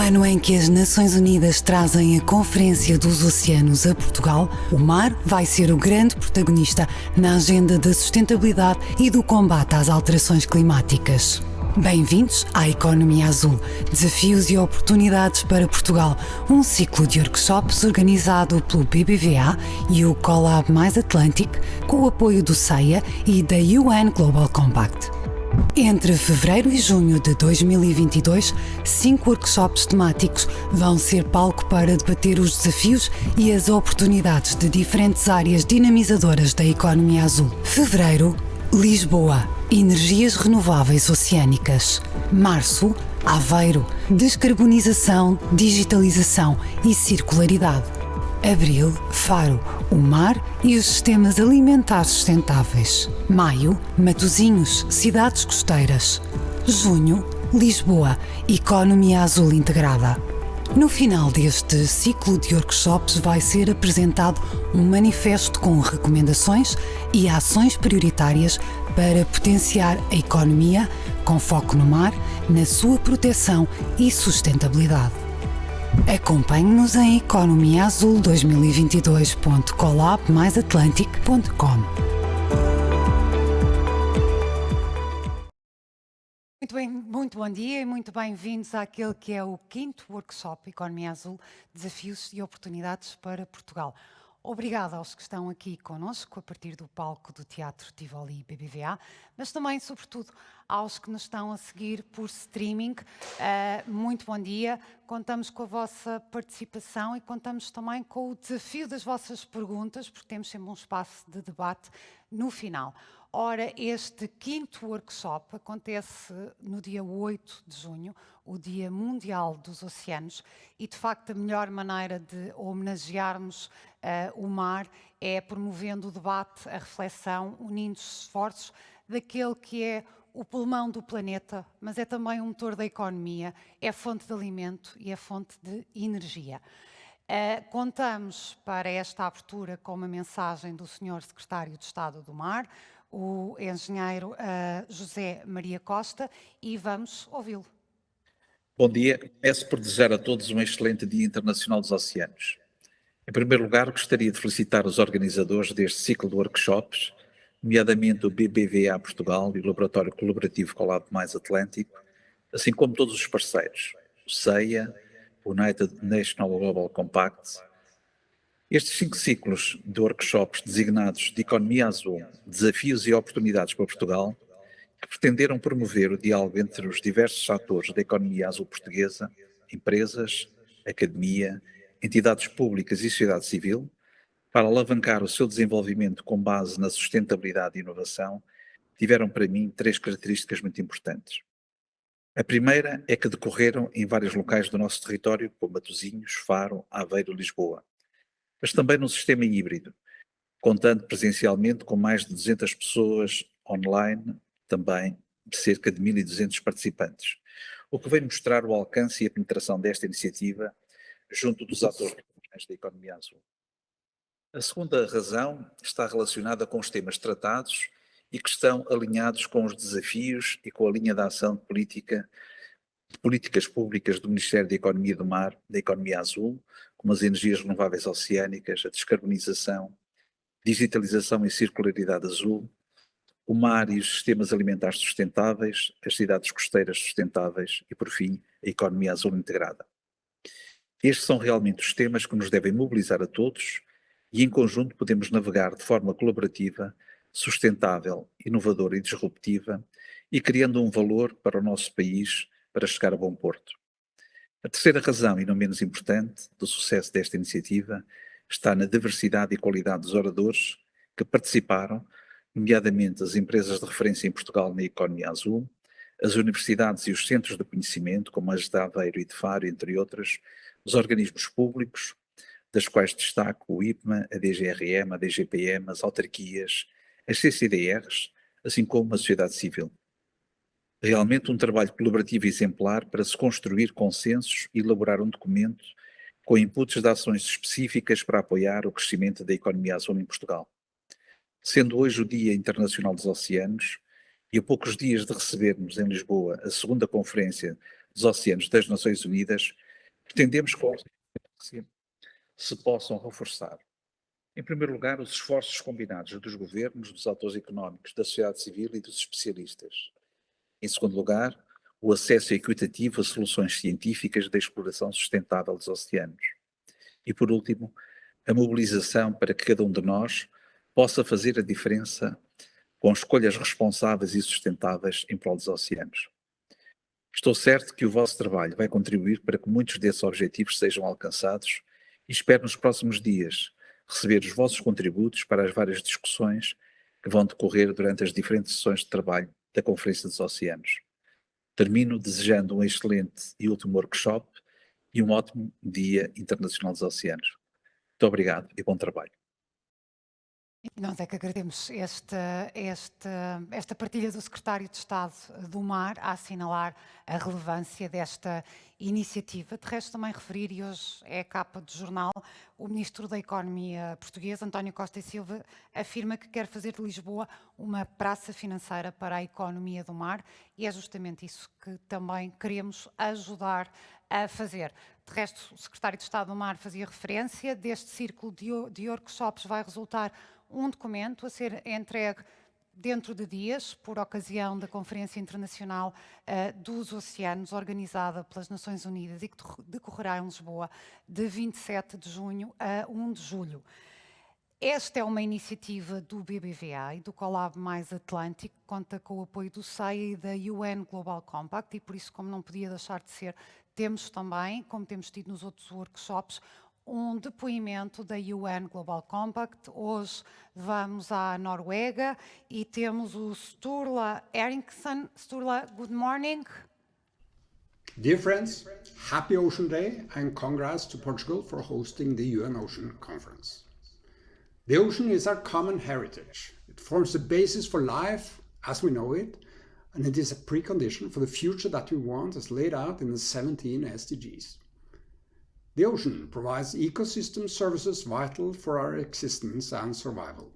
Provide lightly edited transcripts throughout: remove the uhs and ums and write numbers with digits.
ano em que as Nações Unidas trazem a Conferência dos Oceanos a Portugal, o mar vai ser o grande protagonista na agenda da sustentabilidade e do combate às alterações climáticas. Bem-vindos à Economia Azul, desafios e oportunidades para Portugal, um ciclo de workshops organizado pelo BBVA e o Collab Mais Atlantic, com o apoio do CEIA e da UN Global Compact. Entre fevereiro e junho de 2022, 5 workshops temáticos vão ser palco para debater os desafios e as oportunidades de diferentes áreas dinamizadoras da economia azul. Fevereiro, Lisboa, energias renováveis oceânicas. Março, Aveiro, descarbonização, digitalização e circularidade. Abril, Faro, o mar e os sistemas alimentares sustentáveis. Maio, Matosinhos, cidades costeiras. Junho, Lisboa, economia azul integrada. No final deste ciclo de workshops vai ser apresentado um manifesto com recomendações e ações prioritárias para potenciar a economia com foco no mar, na sua proteção e sustentabilidade. Acompanhe-nos em economiaazul2022.collabmaisaatlantic.com. Muito bem, muito bom dia e muito bem-vindos àquele que é o 5º workshop Economia Azul, Desafios e Oportunidades para Portugal. Obrigada aos que estão aqui connosco a partir do palco do Teatro Tivoli BBVA, mas também, sobretudo, aos que nos estão a seguir por streaming. Muito bom dia, contamos com a vossa participação e contamos também com o desafio das vossas perguntas, porque temos sempre um espaço de debate no final. Ora, este 5º workshop acontece no dia 8 de junho, o Dia Mundial dos Oceanos, e de facto a melhor maneira de homenagearmos o mar é promovendo o debate, a reflexão, unindo os esforços daquele que é o pulmão do planeta, mas é também o motor da economia, é fonte de alimento e é fonte de energia. Contamos para esta abertura com uma mensagem do Sr. Secretário de Estado do Mar, o engenheiro José Maria Costa, e vamos ouvi-lo. Bom dia, começo por desejar a todos um excelente Dia Internacional dos Oceanos. Em primeiro lugar, gostaria de felicitar os organizadores deste ciclo de workshops, nomeadamente o BBVA Portugal e o Laboratório Colaborativo Collab Mais Atlântico, assim como todos os parceiros, o CEIA, o United National Global Compact. Estes 5 ciclos de workshops designados de Economia Azul, Desafios e Oportunidades para Portugal, que pretenderam promover o diálogo entre os diversos atores da economia azul portuguesa, empresas, academia, entidades públicas e sociedade civil, para alavancar o seu desenvolvimento com base na sustentabilidade e inovação, tiveram para mim 3 características muito importantes. A primeira é que decorreram em vários locais do nosso território, como Matosinhos, Faro, Aveiro e Lisboa, mas também num sistema híbrido, contando presencialmente com mais de 200 pessoas online, também de cerca de 1.200 participantes, o que vem mostrar o alcance e a penetração desta iniciativa junto dos atores da economia azul. A segunda razão está relacionada com os temas tratados e que estão alinhados com os desafios e com a linha de ação de políticas públicas do Ministério da Economia do Mar, da Economia Azul, como as energias renováveis oceânicas, a descarbonização, digitalização e circularidade azul, o mar e os sistemas alimentares sustentáveis, as cidades costeiras sustentáveis e, por fim, a economia azul integrada. Estes são realmente os temas que nos devem mobilizar a todos e, em conjunto, podemos navegar de forma colaborativa, sustentável, inovadora e disruptiva e criando um valor para o nosso país para chegar a bom porto. A terceira razão, e não menos importante, do sucesso desta iniciativa está na diversidade e qualidade dos oradores que participaram, nomeadamente as empresas de referência em Portugal na economia azul, as universidades e os centros de conhecimento, como as de Aveiro e de Faro, entre outras, os organismos públicos, das quais destaco o IPMA, a DGRM, a DGPM, as autarquias, as CCDRs, assim como a sociedade civil. Realmente um trabalho colaborativo exemplar para se construir consensos e elaborar um documento com inputs de ações específicas para apoiar o crescimento da economia azul em Portugal. Sendo hoje o Dia Internacional dos Oceanos e a poucos dias de recebermos em Lisboa a segunda Conferência dos Oceanos das Nações Unidas, Pretendemos que se possam reforçar, em primeiro lugar, os esforços combinados dos governos, dos atores económicos, da sociedade civil e dos especialistas. Em segundo lugar, o acesso equitativo a soluções científicas da exploração sustentável dos oceanos. E, por último, a mobilização para que cada um de nós possa fazer a diferença com escolhas responsáveis e sustentáveis em prol dos oceanos. Estou certo que o vosso trabalho vai contribuir para que muitos desses objetivos sejam alcançados e espero nos próximos dias receber os vossos contributos para as várias discussões que vão decorrer durante as diferentes sessões de trabalho da Conferência dos Oceanos. Termino desejando um excelente e último workshop e um ótimo Dia Internacional dos Oceanos. Muito obrigado e bom trabalho. Nós é que agradecemos esta partilha do Secretário de Estado do Mar a assinalar a relevância desta iniciativa. De resto, também referir, e hoje é a capa do jornal, o Ministro da Economia português, António Costa e Silva, afirma que quer fazer de Lisboa uma praça financeira para a economia do mar e é justamente isso que também queremos ajudar a fazer. De resto, o Secretário de Estado do Mar fazia referência, deste círculo de workshops vai resultar um documento a ser entregue dentro de dias, por ocasião da Conferência Internacional dos Oceanos, organizada pelas Nações Unidas e que decorrerá em Lisboa de 27 de junho a 1 de julho. Esta é uma iniciativa do BBVA e do Collab Mais Atlântico, que conta com o apoio do CEIA e da UN Global Compact e por isso, como não podia deixar de ser, temos também, como temos tido nos outros workshops, um depoimento da UN Global Compact. Hoje vamos à Noruega e temos o Sturla Eriksson. Sturla, good morning. Dear friends, happy Ocean Day and congrats to Portugal for hosting the UN Ocean Conference. The ocean is our common heritage. It forms the basis for life as we know it, and it is a precondition for the future that we want as laid out in the 17 SDGs. The ocean provides ecosystem services vital for our existence and survival.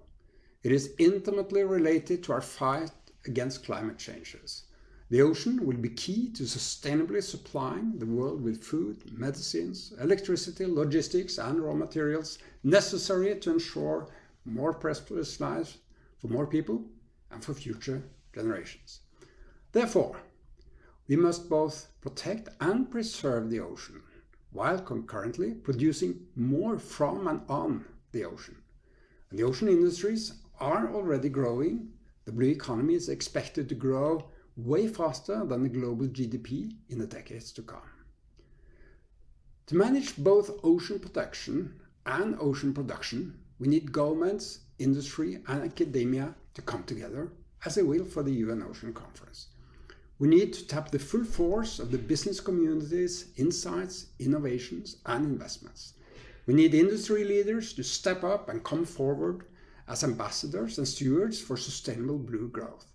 It is intimately related to our fight against climate changes. The ocean will be key to sustainably supplying the world with food, medicines, electricity, logistics, and raw materials necessary to ensure more prosperous lives for more people and for future generations. Therefore, we must both protect and preserve the ocean, while concurrently producing more from and on the ocean. And the ocean industries are already growing. The blue economy is expected to grow way faster than the global GDP in the decades to come. To manage both ocean protection and ocean production, we need governments, industry, and academia to come together, as they will for the UN Ocean Conference. We need to tap the full force of the business community's insights, innovations, and investments. We need industry leaders to step up and come forward as ambassadors and stewards for sustainable blue growth.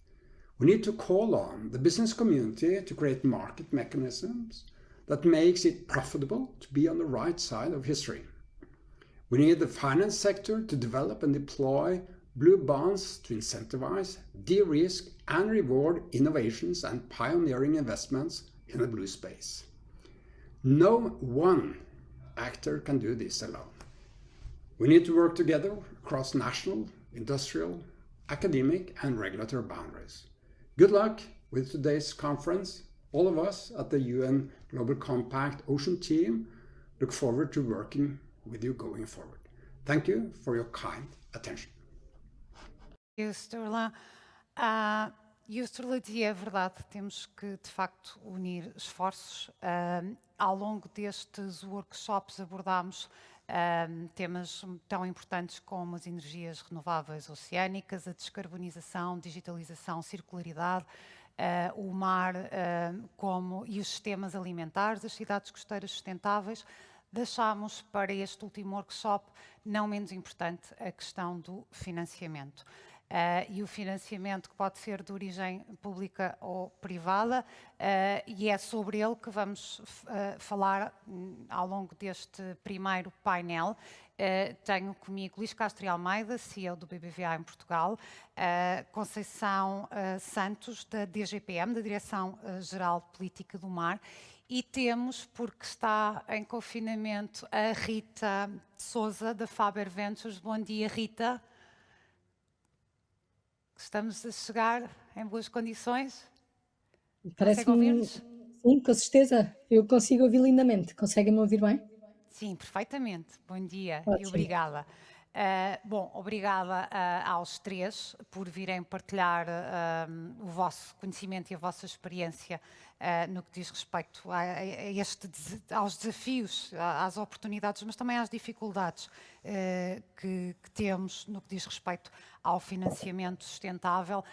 We need to call on the business community to create market mechanisms that makes it profitable to be on the right side of history. We need the finance sector to develop and deploy blue bonds to incentivize, de-risk, and reward innovations and pioneering investments in the blue space. No one actor can do this alone. We need to work together across national, industrial, academic, and regulatory boundaries. Good luck with today's conference. All of us at the UN Global Compact Ocean team look forward to working with you going forward. Thank you for your kind attention. Sturla, e o Sturla dizia, é verdade, temos que de facto unir esforços. Ao longo destes workshops abordámos temas tão importantes como as energias renováveis oceânicas, a descarbonização, digitalização, circularidade, o mar e os sistemas alimentares, as cidades costeiras sustentáveis. Deixámos para este último workshop, não menos importante, a questão do financiamento. E o financiamento que pode ser de origem pública ou privada, e é sobre ele que vamos falar ao longo deste primeiro painel. Tenho comigo Luís Castro e Almeida, CEO do BBVA em Portugal, Conceição Santos, da DGPM, da Direção-Geral de Política do Mar, E temos, porque está em confinamento, a Rita Sousa, da Faber Ventures. Bom dia, Rita. Estamos a chegar em boas condições? Consegue ouvir-nos? Sim, com certeza. Eu consigo ouvir lindamente. Conseguem-me ouvir bem? Sim, perfeitamente. Bom dia e Ótimo. obrigada. Obrigada aos três por virem partilhar o vosso conhecimento e a vossa experiência no que diz respeito aos desafios, às oportunidades, mas também às dificuldades que temos no que diz respeito ao financiamento sustentável,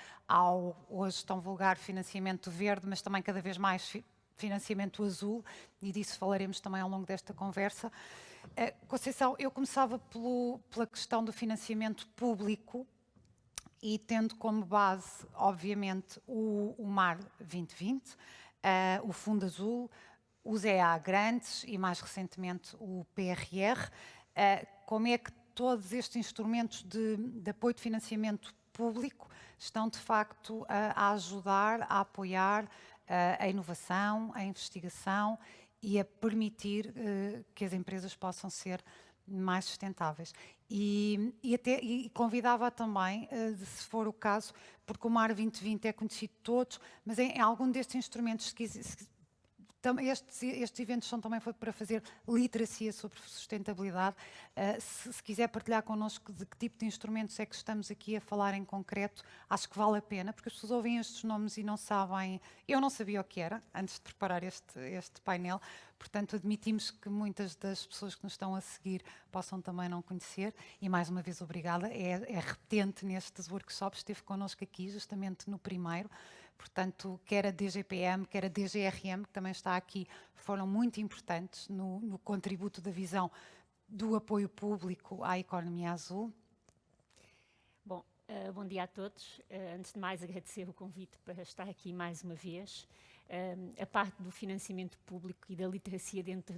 hoje tão vulgar financiamento verde, mas também cada vez mais financiamento azul, e disso falaremos também ao longo desta conversa. Conceição, eu começava pela questão do financiamento público e tendo como base, obviamente, o MAR 2020, o Fundo Azul, o ZEA Grandes e, mais recentemente, o PRR. Como é que todos estes instrumentos de apoio de financiamento público estão, de facto, a ajudar, a apoiar a inovação, a investigação e a permitir que as empresas possam ser mais sustentáveis. E convidava também, se for o caso, porque o MAR 2020 é conhecido de todos, mas em algum destes instrumentos, estes eventos são também para fazer literacia sobre sustentabilidade. Se quiser partilhar connosco de que tipo de instrumentos é que estamos aqui a falar em concreto, acho que vale a pena, porque as pessoas ouvem estes nomes e não sabem. Eu não sabia o que era antes de preparar este painel, portanto admitimos que muitas das pessoas que nos estão a seguir possam também não conhecer, e mais uma vez obrigada, é repetente nestes workshops, esteve connosco aqui justamente no primeiro. Portanto, quer a DGPM, quer a DGRM, que também está aqui, foram muito importantes no contributo da visão do apoio público à economia azul. Bom, bom dia a todos. Antes de mais, agradecer o convite para estar aqui mais uma vez. A parte do financiamento público e da literacia dentro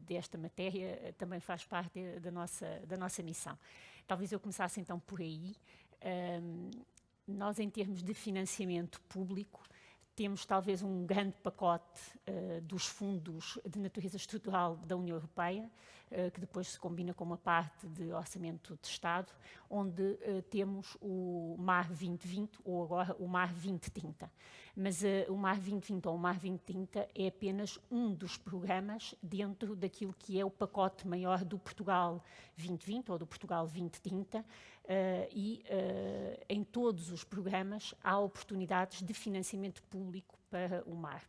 desta matéria também faz parte da nossa missão. Talvez eu começasse então por aí. Nós, em termos de financiamento público, temos talvez um grande pacote dos fundos de natureza estrutural da União Europeia, que depois se combina com uma parte de orçamento de Estado, onde temos o MAR 2020 ou agora o MAR 2030. Mas o MAR 2020 ou o MAR 2030 é apenas um dos programas dentro daquilo que é o pacote maior do Portugal 2020 ou do Portugal 2030, em todos os programas há oportunidades de financiamento público para o MAR.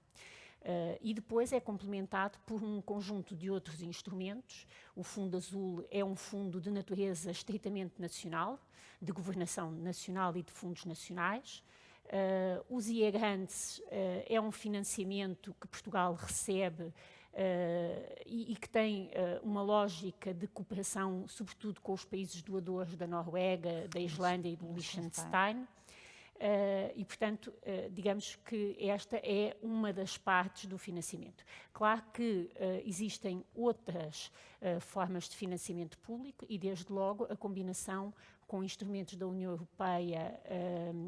E depois é complementado por um conjunto de outros instrumentos. O Fundo Azul é um fundo de natureza estritamente nacional, de governação nacional e de fundos nacionais. O ZEA Grandes é um financiamento que Portugal recebe e que tem uma lógica de cooperação, sobretudo com os países doadores da Noruega, da Islândia e do Liechtenstein. E, portanto, digamos que esta é uma das partes do financiamento. Claro que existem outras formas de financiamento público e, desde logo, a combinação com instrumentos da União Europeia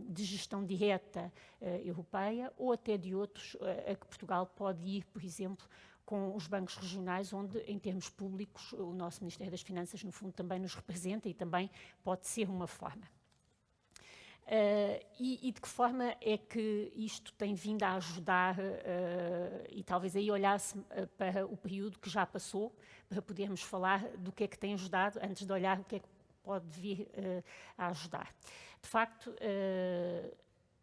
de gestão direta europeia ou até de outros a que Portugal pode ir, por exemplo, com os bancos regionais, onde, em termos públicos, o nosso Ministério das Finanças, no fundo, também nos representa e também pode ser uma forma. E de que forma é que isto tem vindo a ajudar, e talvez aí olhasse para o período que já passou, para podermos falar do que é que tem ajudado, antes de olhar o que é que pode vir a ajudar. De facto,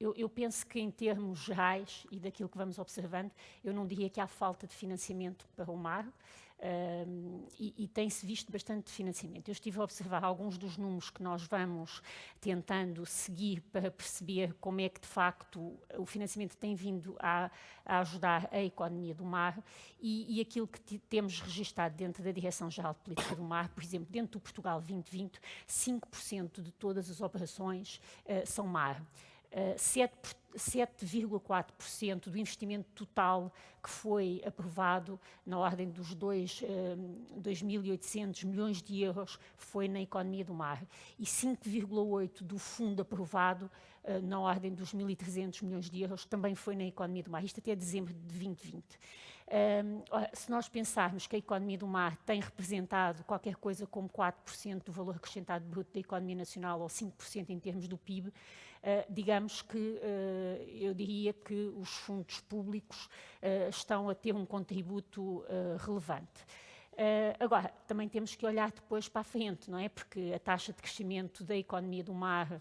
eu penso que em termos gerais e daquilo que vamos observando, eu não diria que há falta de financiamento para o MAR, e tem-se visto bastante financiamento. Eu estive a observar alguns dos números que nós vamos tentando seguir para perceber como é que, de facto, o financiamento tem vindo a ajudar a economia do mar e aquilo que temos registado dentro da Direção-Geral de Política do Mar, por exemplo, dentro do Portugal 2020, 5% de todas as operações são mar. 7,4% do investimento total que foi aprovado, na ordem dos 2.800 milhões de euros, foi na economia do mar. E 5,8% do fundo aprovado, na ordem dos 1.300 milhões de euros, também foi na economia do mar. Isto até dezembro de 2020. Se nós pensarmos que a economia do mar tem representado qualquer coisa como 4% do valor acrescentado bruto da economia nacional ou 5% em termos do PIB, digamos que eu diria que os fundos públicos estão a ter um contributo relevante. Agora, também temos que olhar depois para a frente, não é? Porque a taxa de crescimento da economia do mar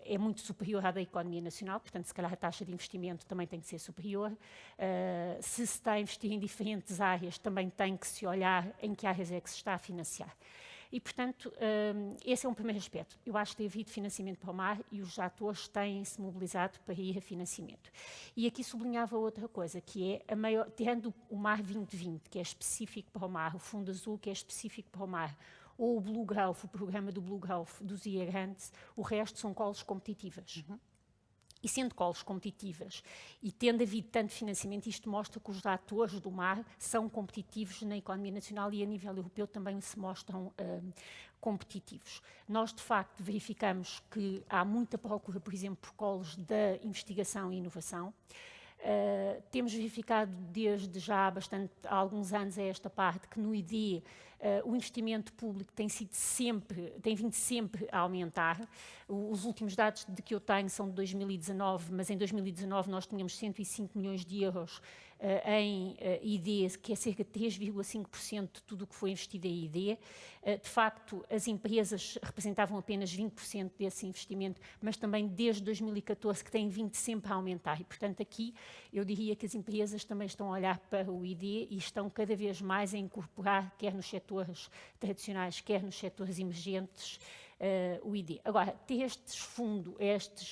é muito superior à da economia nacional, portanto, se calhar a taxa de investimento também tem que ser superior. Se se está a investir em diferentes áreas, também tem que se olhar em que áreas é que se está a financiar. E, portanto, esse é um primeiro aspecto. Eu acho que tem havido financiamento para o mar e os atores têm-se mobilizado para ir a financiamento. E aqui sublinhava outra coisa, que é, tendo o Mar 2020, que é específico para o mar, o Fundo Azul, que é específico para o mar, ou o Blue Gulf, o programa do Blue Gulf dos IA Grants, o resto são colos competitivas. E sendo colos competitivas e tendo havido tanto financiamento, isto mostra que os atores do mar são competitivos na economia nacional e a nível europeu também se mostram competitivos. Nós, de facto, verificamos que há muita procura, por exemplo, por colos da investigação e inovação. Temos verificado desde já há alguns anos a esta parte que no ID o investimento público tem vindo sempre a aumentar. Os últimos dados de que eu tenho são de 2019, mas em 2019 nós tínhamos 105 milhões de euros em ID, que é cerca de 3,5% de tudo o que foi investido em ID. De facto, as empresas representavam apenas 20% desse investimento, mas também desde 2014 que têm vindo sempre a aumentar. E, portanto, aqui eu diria que as empresas também estão a olhar para o ID e estão cada vez mais a incorporar, quer nos setores tradicionais, quer nos setores emergentes, o ID. Agora, estes fundos,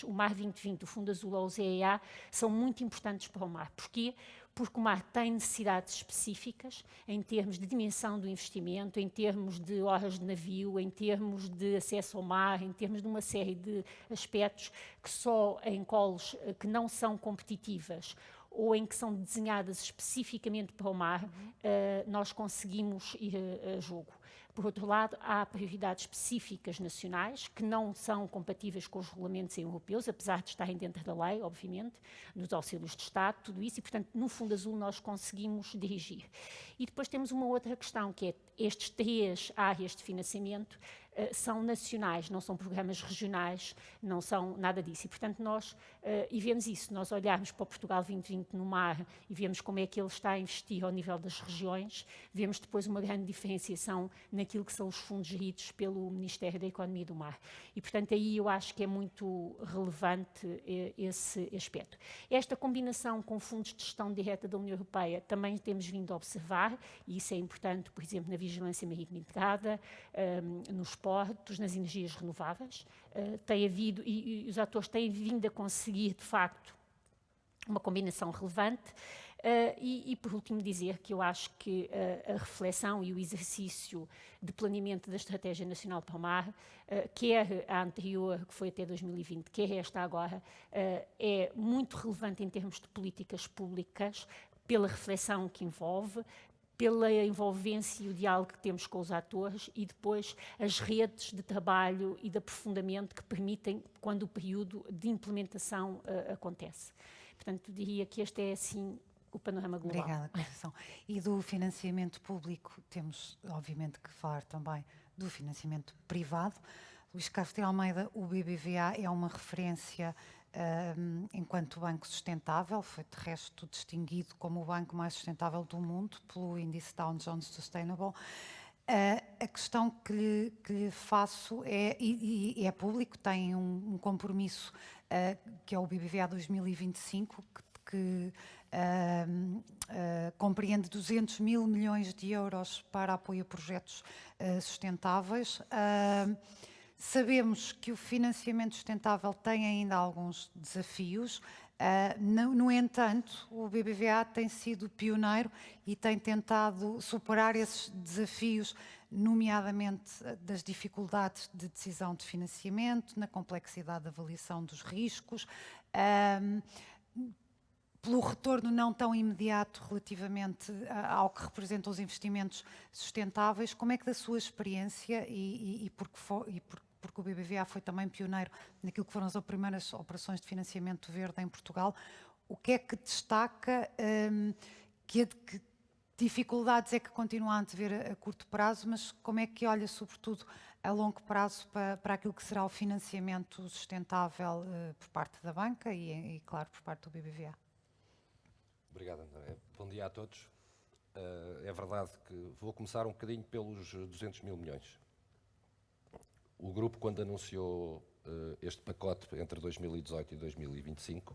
o Mar 2020, o Fundo Azul ou o ZEA, são muito importantes para o mar. Porquê? Porque o mar tem necessidades específicas em termos de dimensão do investimento, em termos de horas de navio, em termos de acesso ao mar, em termos de uma série de aspectos que só em colos que não são competitivas ou em que são desenhadas especificamente para o mar, nós conseguimos ir a jogo. Por outro lado, há prioridades específicas nacionais que não são compatíveis com os regulamentos europeus, apesar de estarem dentro da lei, obviamente, nos auxílios de Estado, tudo isso, e, portanto, no Fundo Azul nós conseguimos dirigir. E depois temos uma outra questão, que é estes 3 áreas de financiamento são nacionais, não são programas regionais, não são nada disso. E, portanto, e vemos isso, nós olharmos para o Portugal 2020 no mar e vemos como é que ele está a investir ao nível das regiões, vemos depois uma grande diferenciação naquilo que são os fundos geridos pelo Ministério da Economia e do Mar. E, portanto, aí eu acho que é muito relevante esse aspecto. Esta combinação com fundos de gestão direta da União Europeia também temos vindo a observar, e isso é importante, por exemplo, na vigilância marítima integrada, nos portos, nas energias renováveis. Tem havido, e os atores têm vindo a conseguir, de facto, uma combinação relevante. E, por último, dizer que eu acho que a reflexão e o exercício de planeamento da Estratégia Nacional para o Mar, quer a anterior, que foi até 2020, quer esta agora, é muito relevante em termos de políticas públicas, pela reflexão que envolve, pela envolvência e o diálogo que temos com os atores e depois as redes de trabalho e de aprofundamento que permitem quando o período de implementação acontece. Portanto, diria que este é, assim, o panorama global. Obrigada, Conceição. E do financiamento público, temos, obviamente, que falar também do financiamento privado. Luís Carlos de Almeida, o BBVA é uma referência enquanto banco sustentável, foi de resto distinguido como o banco mais sustentável do mundo pelo índice Dow Jones Sustainable. A questão que lhe faço é, e é público, tem um compromisso que é o BBVA 2025, que compreende 200 mil milhões de euros para apoio a projetos sustentáveis. Sabemos que o financiamento sustentável tem ainda alguns desafios. No entanto, o BBVA tem sido pioneiro e tem tentado superar esses desafios, nomeadamente das dificuldades de decisão de financiamento, na complexidade da avaliação dos riscos, pelo retorno não tão imediato relativamente ao que representam os investimentos sustentáveis. Como é que, da sua experiência, e porque o BBVA foi também pioneiro naquilo que foram as primeiras operações de financiamento verde em Portugal, o que é que destaca dificuldades é que continua a antever a curto prazo, mas como é que olha, sobretudo, a longo prazo para aquilo que será o financiamento sustentável por parte da banca e, claro, por parte do BBVA? Obrigado, André. Bom dia a todos. É verdade que vou começar um bocadinho pelos 200 mil milhões. O grupo, quando anunciou este pacote entre 2018 e 2025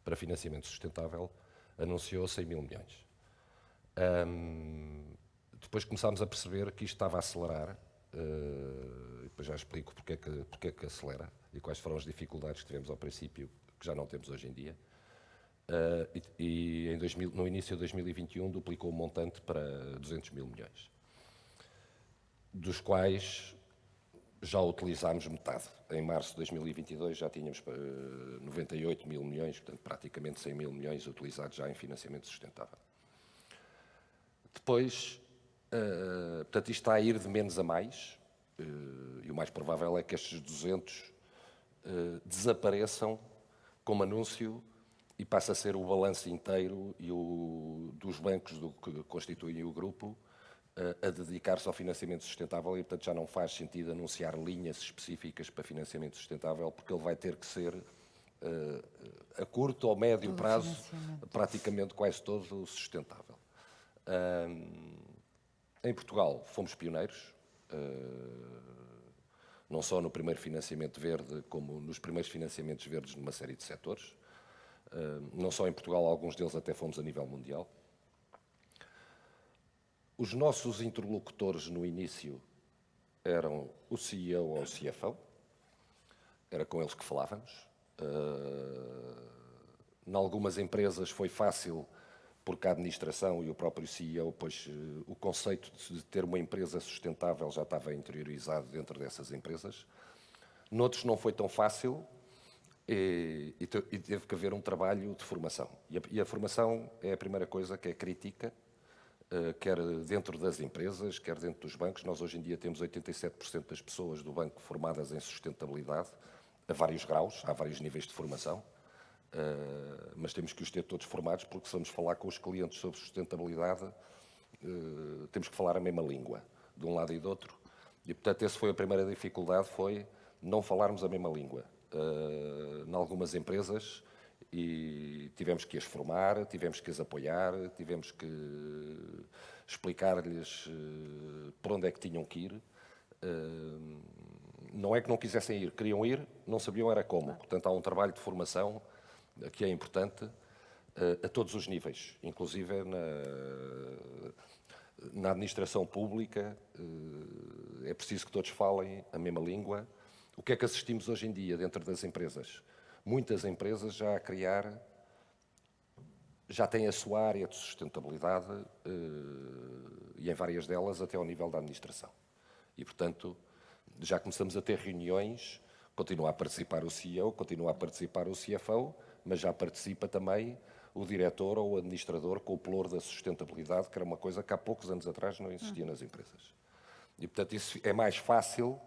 para financiamento sustentável, anunciou 100 mil milhões. Depois começámos a perceber que isto estava a acelerar, e depois já explico porque é que acelera e quais foram as dificuldades que tivemos ao princípio, que já não temos hoje em dia. No início de 2021 duplicou o montante para 200 mil milhões, dos quais já utilizámos metade. Em março de 2022 já tínhamos 98 mil milhões, portanto praticamente 100 mil milhões utilizados já em financiamento sustentável. Depois, portanto, isto está a ir de menos a mais, e o mais provável é que estes 200 desapareçam como anúncio e passa a ser o balanço inteiro dos bancos que constituem o grupo a dedicar-se ao financiamento sustentável e, portanto, já não faz sentido anunciar linhas específicas para financiamento sustentável, porque ele vai ter que ser, a curto ou médio prazo, praticamente quase todo sustentável. Em Portugal fomos pioneiros, não só no primeiro financiamento verde, como nos primeiros financiamentos verdes numa série de setores. Não só em Portugal, alguns deles até fomos a nível mundial. Os nossos interlocutores no início eram o CEO ou o CFO, era com eles que falávamos. Em algumas empresas foi fácil, porque a administração e o próprio CEO, pois o conceito de ter uma empresa sustentável já estava interiorizado dentro dessas empresas. Noutros não foi tão fácil, e teve que haver um trabalho de formação. E a formação é a primeira coisa que é crítica, quer dentro das empresas, quer dentro dos bancos. Nós hoje em dia temos 87% das pessoas do banco formadas em sustentabilidade, a vários graus, há vários níveis de formação, mas temos que os ter todos formados, porque se vamos falar com os clientes sobre sustentabilidade, temos que falar a mesma língua, de um lado e do outro. E, portanto, essa foi a primeira dificuldade, foi não falarmos a mesma língua. Em algumas empresas, e tivemos que as formar, tivemos que as apoiar, tivemos que explicar-lhes por onde é que tinham que ir. Não é que não quisessem ir, queriam ir, não sabiam era como. Portanto, há um trabalho de formação que é importante a todos os níveis, inclusive na administração pública. É preciso que todos falem a mesma língua. O que é que assistimos hoje em dia dentro das empresas? Muitas empresas já a criar, já têm a sua área de sustentabilidade e em várias delas até ao nível da administração. E, portanto, já começamos a ter reuniões, continua a participar o CEO, continua a participar o CFO, mas já participa também o diretor ou o administrador com o pelouro da sustentabilidade, que era uma coisa que há poucos anos atrás não existia nas empresas. E, portanto, isso é mais fácil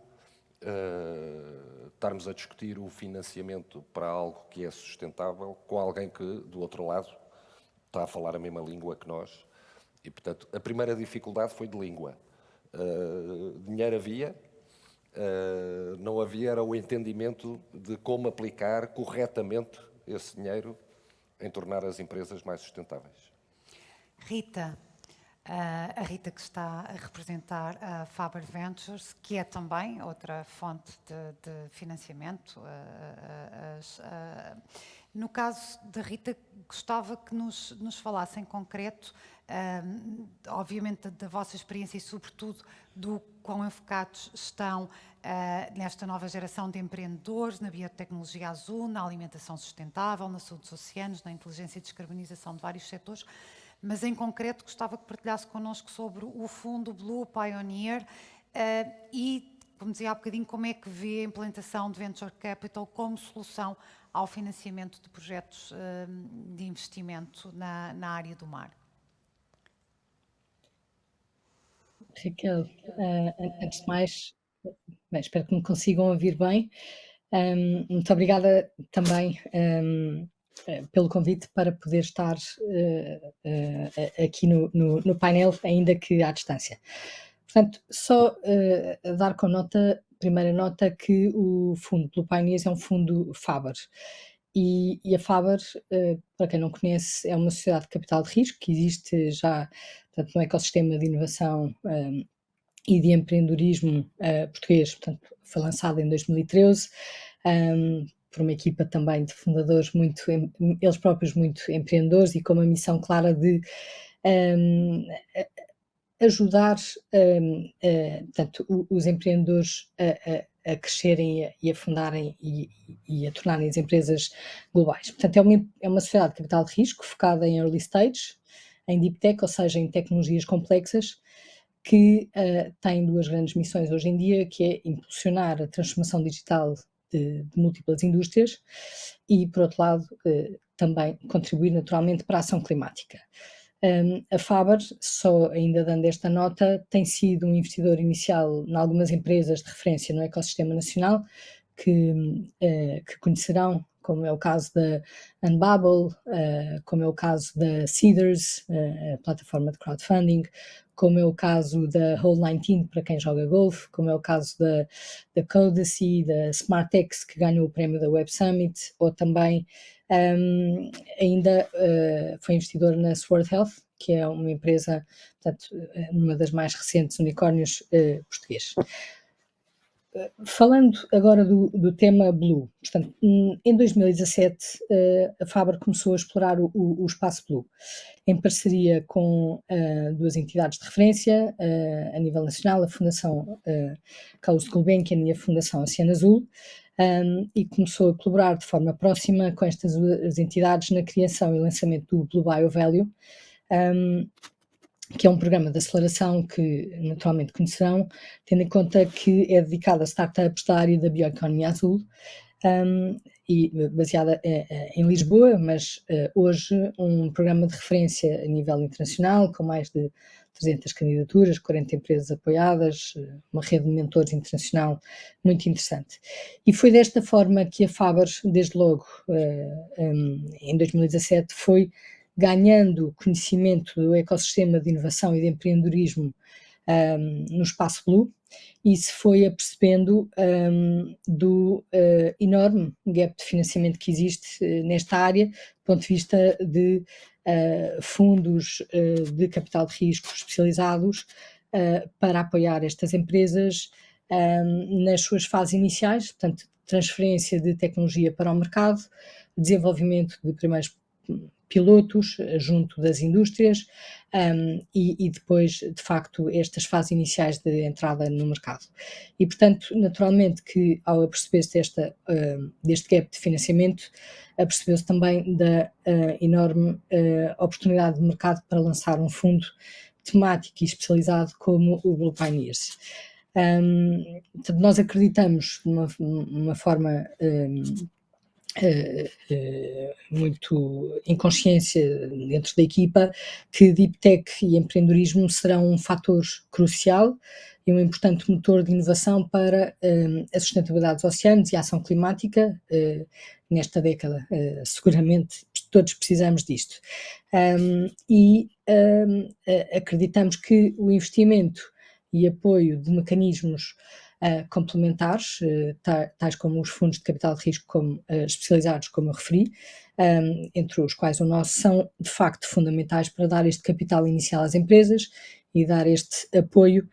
estarmos a discutir o financiamento para algo que é sustentável com alguém que, do outro lado, está a falar a mesma língua que nós. E, portanto, a primeira dificuldade foi de língua. Dinheiro havia, não havia era o entendimento de como aplicar corretamente esse dinheiro em tornar as empresas mais sustentáveis. Rita, a Rita que está a representar a Faber Ventures, que é também outra fonte de financiamento. No caso da Rita, gostava que nos falasse em concreto, obviamente, da vossa experiência e, sobretudo, do quão enfocados estão nesta nova geração de empreendedores, na biotecnologia azul, na alimentação sustentável, na saúde dos oceanos, na inteligência e descarbonização de vários setores. Mas, em concreto, gostava que partilhasse connosco sobre o fundo Blue Pioneer e, como dizia há bocadinho, como é que vê a implementação de Venture Capital como solução ao financiamento de projetos de investimento na área do mar. Raquel, antes de mais, bem, espero que me consigam ouvir bem. Muito obrigada também pelo convite para poder estar aqui no painel, ainda que à distância. Portanto, só dar com nota, primeira nota, que o fundo Blue Pioneers é um fundo Faber. E a Faber, para quem não conhece, é uma sociedade de capital de risco que existe já, portanto, no ecossistema de inovação e de empreendedorismo português. Portanto, foi lançada em 2013 por uma equipa também de fundadores eles próprios muito empreendedores e com uma missão clara de ajudar portanto, os empreendedores a crescerem e a fundarem e a tornarem as empresas globais. Portanto, é uma sociedade de capital de risco focada em early stage, em deep tech, ou seja, em tecnologias complexas, que tem duas grandes missões hoje em dia, que é impulsionar a transformação digital de múltiplas indústrias e, por outro lado, também contribuir naturalmente para a ação climática. A Faber, só ainda dando esta nota, tem sido um investidor inicial em algumas empresas de referência no ecossistema nacional que conhecerão, como é o caso da Unbubble, como é o caso da Seedrs, a plataforma de crowdfunding, como é o caso da Hole19, para quem joga golfe, como é o caso da Codacy, da SmartX, que ganhou o prémio da Web Summit, ou também ainda foi investidor na Sword Health, que é uma empresa, portanto, uma das mais recentes unicórnios portugueses. Falando agora do tema Blue, portanto, em 2017 a Faber começou a explorar o espaço Blue, em parceria com duas entidades de referência a nível nacional, a Fundação Carlos Gulbenkian e a Fundação Oceano Azul, e começou a colaborar de forma próxima com estas duas entidades na criação e lançamento do Blue BioValue, que é um programa de aceleração que naturalmente conhecerão, tendo em conta que é dedicado a startups da área da bioeconomia azul, e baseada em Lisboa, mas hoje um programa de referência a nível internacional, com mais de 300 candidaturas, 40 empresas apoiadas, uma rede de mentores internacional muito interessante. E foi desta forma que a Faber, desde logo em 2017, foi ganhando conhecimento do ecossistema de inovação e de empreendedorismo no espaço Blue, e se foi apercebendo do enorme gap de financiamento que existe nesta área, do ponto de vista de fundos de capital de risco especializados para apoiar estas empresas nas suas fases iniciais, portanto, transferência de tecnologia para o mercado, desenvolvimento de primeiros pilotos junto das indústrias e depois, de facto, estas fases iniciais de entrada no mercado. E, portanto, naturalmente que ao aperceber-se deste gap de financiamento, apercebeu-se também da enorme oportunidade de mercado para lançar um fundo temático e especializado como o Blue Pioneers. Portanto, nós acreditamos de uma forma muito em consciência dentro da equipa que Deep Tech e empreendedorismo serão um fator crucial e um importante motor de inovação para a sustentabilidade dos oceanos e a ação climática nesta década. Seguramente todos precisamos disto. Acreditamos que o investimento e apoio de mecanismos complementares, tais como os fundos de capital de risco especializados, como eu referi, entre os quais o nosso, são de facto fundamentais para dar este capital inicial às empresas e dar este apoio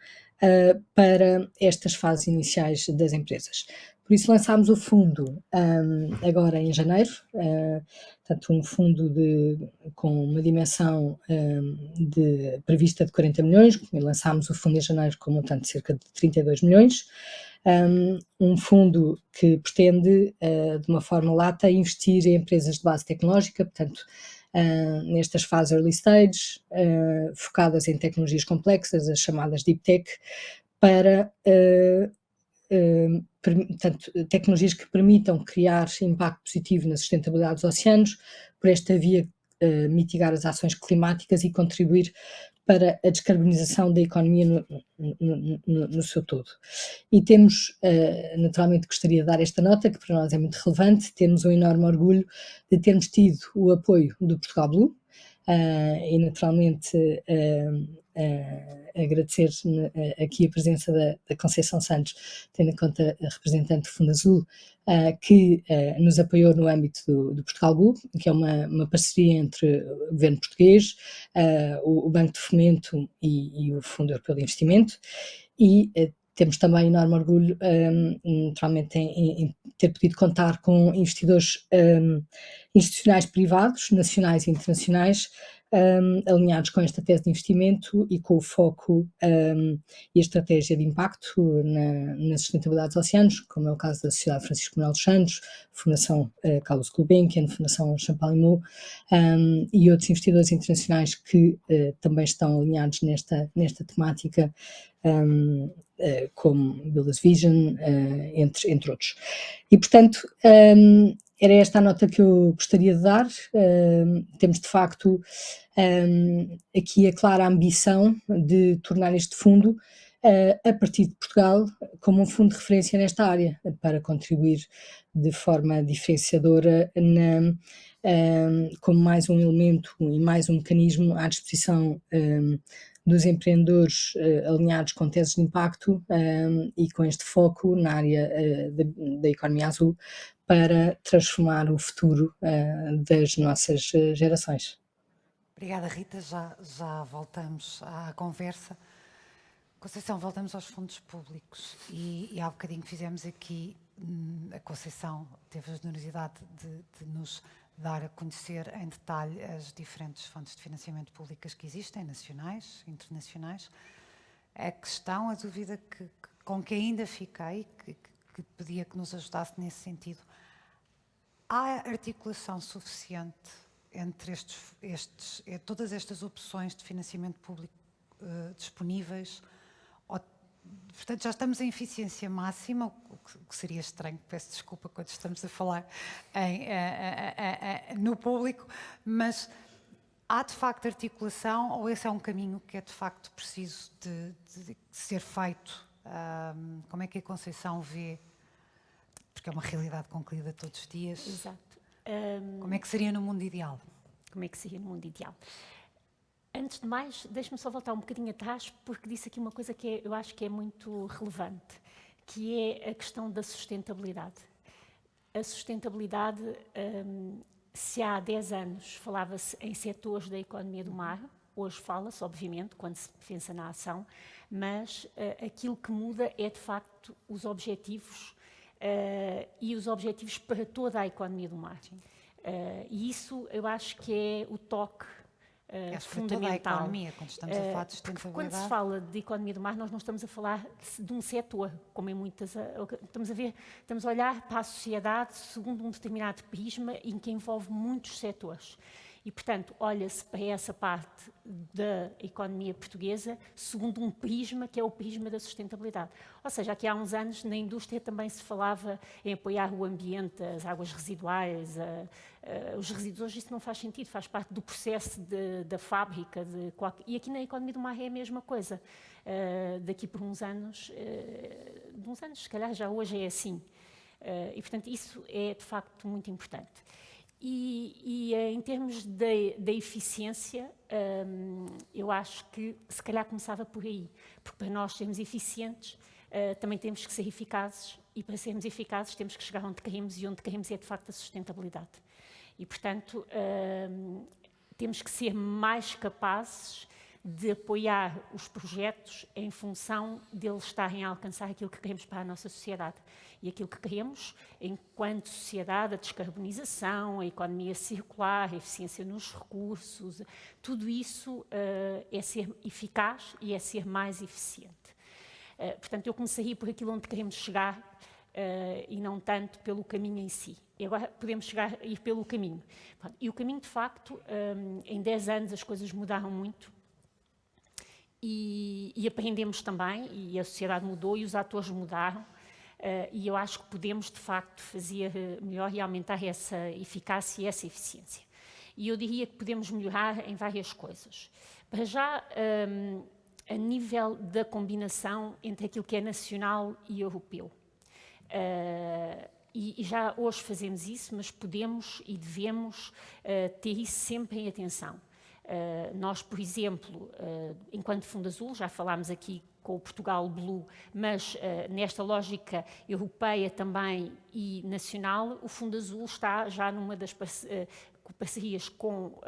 para estas fases iniciais das empresas. Por isso lançámos o fundo agora em janeiro, portanto um fundo com uma dimensão prevista de 40 milhões, e lançámos o fundo em janeiro com um montante de cerca de 32 milhões, um fundo que pretende, de uma forma lata, investir em empresas de base tecnológica, portanto, nestas fases early stage, focadas em tecnologias complexas, as chamadas Deep Tech, para portanto, tecnologias que permitam criar impacto positivo na sustentabilidade dos oceanos, por esta via mitigar as ações climáticas e contribuir para a descarbonização da economia no seu todo. E temos, naturalmente gostaria de dar esta nota, que para nós é muito relevante, temos um enorme orgulho de termos tido o apoio do Portugal Blue, e naturalmente agradecer aqui a presença da Conceição Santos, tendo em conta a representante do Fundo Azul, que nos apoiou no âmbito do Portugal Blue, que é uma parceria entre o governo português, o Banco de Fomento e o Fundo Europeu de Investimento, e temos também enorme orgulho, naturalmente, em ter podido contar com investidores institucionais privados, nacionais e internacionais, alinhados com esta tese de investimento e com o foco e a estratégia de impacto na sustentabilidade dos oceanos, como é o caso da Sociedade Francisco Manuel dos Santos, Fundação Carlos Gulbenkian, Fundação Champalimau, e outros investidores internacionais que também estão alinhados nesta temática, como Builders Vision, entre outros. E, portanto, era esta a nota que eu gostaria de dar. Temos, de facto, aqui a clara ambição de tornar este fundo, a partir de Portugal, como um fundo de referência nesta área, para contribuir de forma diferenciadora como mais um elemento e mais um mecanismo à disposição dos empreendedores alinhados com teses de impacto e com este foco na área da economia azul, para transformar o futuro das nossas gerações. Obrigada, Rita. Já voltamos à conversa. Conceição, voltamos aos fundos públicos e há bocadinho fizemos aqui, a Conceição teve a generosidade de nos dar a conhecer em detalhe as diferentes fontes de financiamento públicas que existem, nacionais, internacionais. A questão, a dúvida com que ainda fiquei, que pedia que nos ajudasse nesse sentido, há articulação suficiente entre todas estas opções de financiamento público disponíveis? Portanto, já estamos em eficiência máxima, o que seria estranho, peço desculpa quando estamos a falar no público, mas há de facto articulação ou esse é um caminho que é de facto preciso de ser feito? Como é que a Conceição vê? Porque é uma realidade concluída todos os dias. Exato. Como é que seria no mundo ideal? Como é que seria no mundo ideal? Antes de mais, deixe-me só voltar um bocadinho atrás, porque disse aqui uma coisa que eu acho que é muito relevante, que é a questão da sustentabilidade. A sustentabilidade, se há 10 anos falava-se em setores da economia do mar, hoje fala-se, obviamente, quando se pensa na ação, mas aquilo que muda é, de facto, os objetivos e os objetivos para toda a economia do mar. E isso eu acho que é o toque fundamental. Toda a economia, quando estamos a falar de sustentabilidade. Quando se fala de economia do mar, nós não estamos a falar de um setor, como em muitas... Estamos a olhar para a sociedade segundo um determinado prisma em que envolve muitos setores. E, portanto, olha-se para essa parte da economia portuguesa segundo um prisma que é o prisma da sustentabilidade. Ou seja, aqui há uns anos na indústria também se falava em apoiar o ambiente, as águas residuais, os resíduos. Hoje isso não faz sentido, faz parte do processo da fábrica. E aqui na economia do mar é a mesma coisa. Daqui por uns anos, se calhar já hoje é assim. E, portanto, isso é de facto muito importante. E em termos da eficiência, eu acho que se calhar começava por aí, porque para nós sermos eficientes também temos que ser eficazes e para sermos eficazes temos que chegar onde queremos e onde queremos é de facto a sustentabilidade. E portanto temos que ser mais capazes de apoiar os projetos em função deles estarem a alcançar aquilo que queremos para a nossa sociedade. E aquilo que queremos, enquanto sociedade, a descarbonização, a economia circular, a eficiência nos recursos, tudo isso é ser eficaz e é ser mais eficiente. Portanto, eu começaria por aquilo onde queremos chegar e não tanto pelo caminho em si. E agora podemos ir pelo caminho. E o caminho, de facto, em 10 anos as coisas mudaram muito. E aprendemos também, e a sociedade mudou e os atores mudaram, e eu acho que podemos, de facto, fazer melhor e aumentar essa eficácia e essa eficiência. E eu diria que podemos melhorar em várias coisas. Para já, a nível da combinação entre aquilo que é nacional e europeu. E já hoje fazemos isso, mas podemos e devemos ter isso sempre em atenção. Nós, por exemplo, enquanto Fundo Azul, já falámos aqui com o Portugal Blue, mas nesta lógica europeia também e nacional, o Fundo Azul está já numa das parcerias com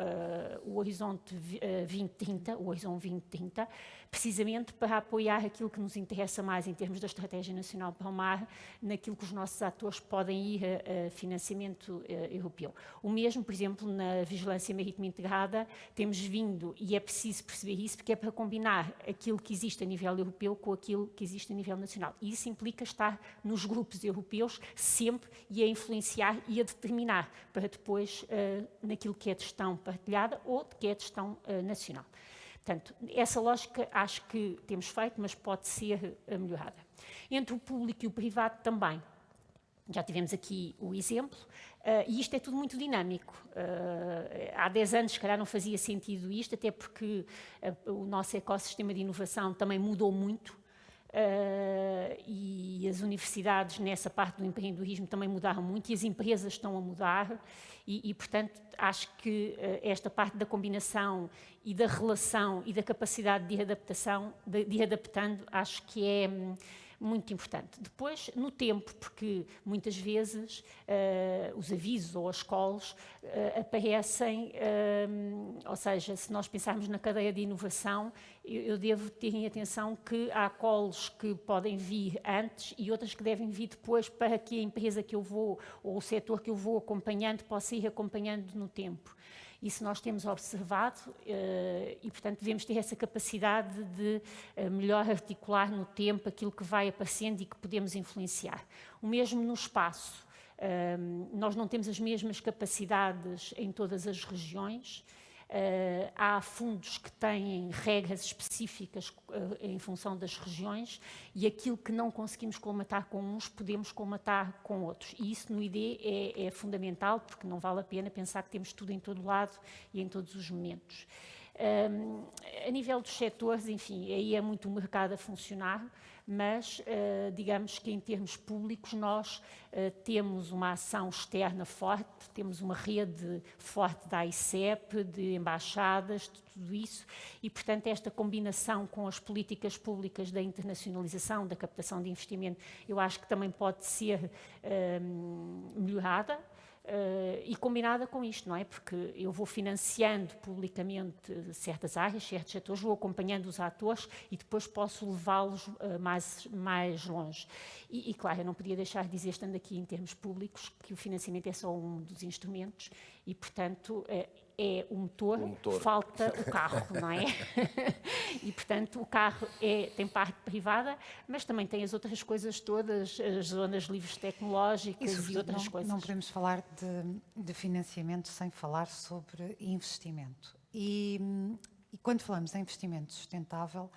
o Horizonte 2030, o Horizonte 2030, precisamente para apoiar aquilo que nos interessa mais em termos da Estratégia Nacional para o Mar, naquilo que os nossos atores podem ir a financiamento europeu. O mesmo, por exemplo, na Vigilância Marítima Integrada, temos vindo, e é preciso perceber isso, porque é para combinar aquilo que existe a nível europeu com aquilo que existe a nível nacional. E isso implica estar nos grupos europeus sempre e a influenciar e a determinar, para depois, naquilo que é de gestão partilhada ou que é de gestão nacional. Portanto, essa lógica acho que temos feito, mas pode ser melhorada. Entre o público e o privado também. Já tivemos aqui o exemplo, e isto é tudo muito dinâmico. Há 10 anos, se calhar, não fazia sentido isto, até porque o nosso ecossistema de inovação também mudou muito, e as universidades, nessa parte do empreendedorismo, também mudaram muito, e as empresas estão a mudar, e portanto, acho que esta parte da combinação e da relação e da capacidade de adaptação, de ir adaptando, acho que é muito importante. Depois, no tempo, porque muitas vezes os avisos ou as calls aparecem, ou seja, se nós pensarmos na cadeia de inovação, eu devo ter em atenção que há calls que podem vir antes e outras que devem vir depois, para que a empresa que eu vou, ou o setor que eu vou acompanhando, possa ir acompanhando no tempo. Isso nós temos observado e, portanto, devemos ter essa capacidade de melhor articular no tempo aquilo que vai aparecendo e que podemos influenciar. O mesmo no espaço. Nós não temos as mesmas capacidades em todas as regiões. Há fundos que têm regras específicas em função das regiões, e aquilo que não conseguimos colmatar com uns, podemos colmatar com outros. E isso no ID é fundamental, porque não vale a pena pensar que temos tudo em todo lado e em todos os momentos. A nível dos setores, enfim, aí é muito o mercado a funcionar, mas digamos que em termos públicos nós temos uma ação externa forte, temos uma rede forte da ICEP, de embaixadas, de tudo isso, e portanto esta combinação com as políticas públicas da internacionalização, da captação de investimento, eu acho que também pode ser melhorada. E combinada com isto, não é? Porque eu vou financiando publicamente certas áreas, certos setores, vou acompanhando os atores e depois posso levá-los mais longe. E claro, eu não podia deixar de dizer, estando aqui em termos públicos, que o financiamento é só um dos instrumentos e, portanto, é o motor, falta o carro, não é? E, portanto, o carro tem parte privada, mas também tem as outras coisas todas, as zonas livres tecnológicas e outras coisas. Não podemos falar de financiamento sem falar sobre investimento. E quando falamos em investimento sustentável,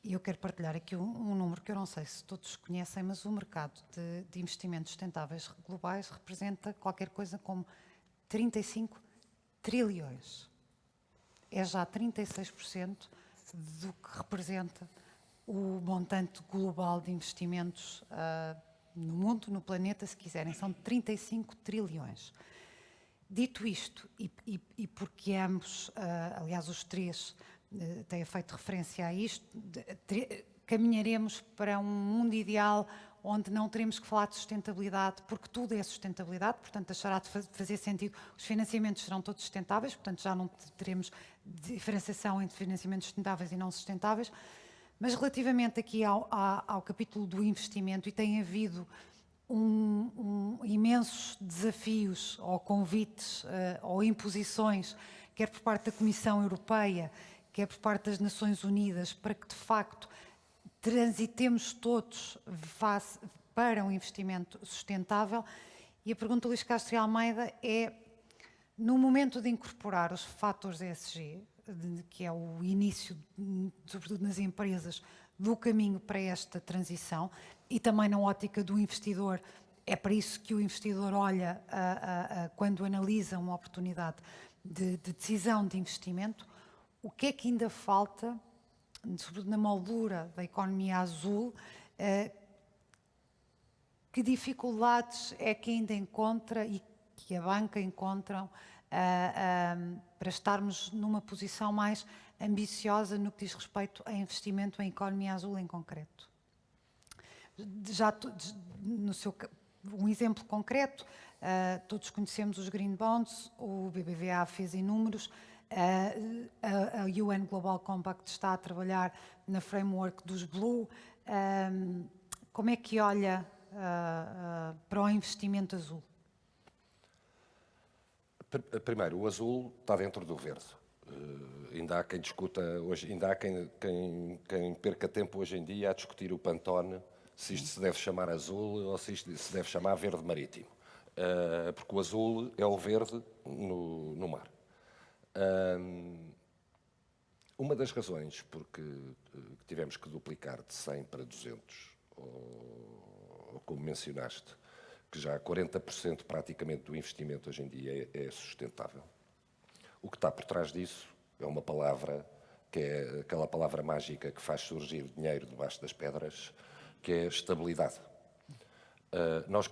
eu quero partilhar aqui um número que eu não sei se todos conhecem, mas o mercado de investimentos sustentáveis globais representa qualquer coisa como 35 trilhões. É já 36% do que representa o montante global de investimentos no mundo, no planeta, se quiserem. São 35 trilhões. Dito isto, e porque ambos, aliás os três, têm feito referência a isto, caminharemos para um mundo ideal onde não teremos que falar de sustentabilidade, porque tudo é sustentabilidade, portanto deixará de fazer sentido, os financiamentos serão todos sustentáveis, portanto já não teremos diferenciação entre financiamentos sustentáveis e não sustentáveis, mas relativamente aqui ao capítulo do investimento, e tem havido imensos desafios ou convites ou imposições, quer por parte da Comissão Europeia, quer por parte das Nações Unidas, para que de facto transitemos todos para um investimento sustentável. E a pergunta do Luís Castro e Almeida é, no momento de incorporar os fatores ESG, que é o início, sobretudo nas empresas, do caminho para esta transição, e também na ótica do investidor, é para isso que o investidor olha quando analisa uma oportunidade de decisão de investimento, o que é que ainda falta, sobretudo na moldura da economia azul, que dificuldades é que ainda encontra e que a banca encontram para estarmos numa posição mais ambiciosa no que diz respeito a investimento em economia azul em concreto? Um exemplo concreto, todos conhecemos os Green Bonds, o BBVA fez inúmeros, a UN Global Compact está a trabalhar na framework dos Blue. Como é que olha para o investimento azul? Primeiro, o azul está dentro do verde. Ainda há quem discuta hoje, ainda há quem perca tempo hoje em dia a discutir o Pantone, se isto se deve chamar azul ou se isto se deve chamar verde marítimo. Porque o azul é o verde no mar. Uma das razões porque tivemos que duplicar de 100 para 200, ou como mencionaste, que já 40% praticamente do investimento hoje em dia é sustentável. O que está por trás disso é uma palavra, que é aquela palavra mágica que faz surgir dinheiro debaixo das pedras, que é estabilidade. Nós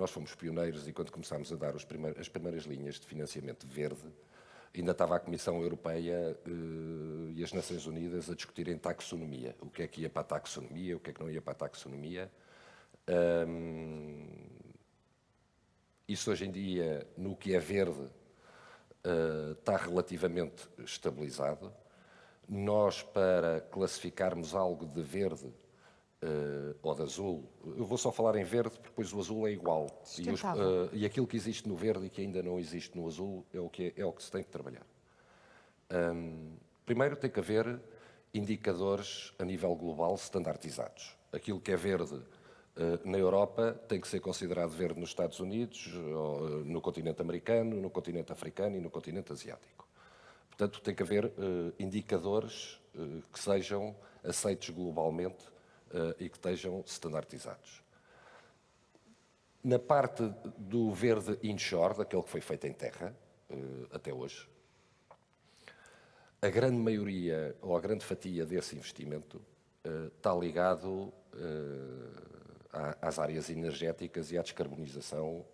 fomos pioneiros e quando começámos a dar as primeiras linhas de financiamento verde, ainda estava a Comissão Europeia e as Nações Unidas a discutirem taxonomia. O que é que ia para a taxonomia, o que é que não ia para a taxonomia. Isso hoje em dia, no que é verde, está relativamente estabilizado. Nós, para classificarmos algo de verde ou de azul, eu vou só falar em verde, porque depois o azul é igual. E aquilo que existe no verde e que ainda não existe no azul é o que se tem que trabalhar. Primeiro tem que haver indicadores a nível global standardizados. Aquilo que é verde na Europa tem que ser considerado verde nos Estados Unidos, no continente americano, no continente africano e no continente asiático. Portanto, tem que haver indicadores que sejam aceitos globalmente e que estejam standardizados. Na parte do verde inshore, daquele que foi feito em terra, até hoje, a grande maioria, ou a grande fatia desse investimento, está ligado às áreas energéticas e à descarbonização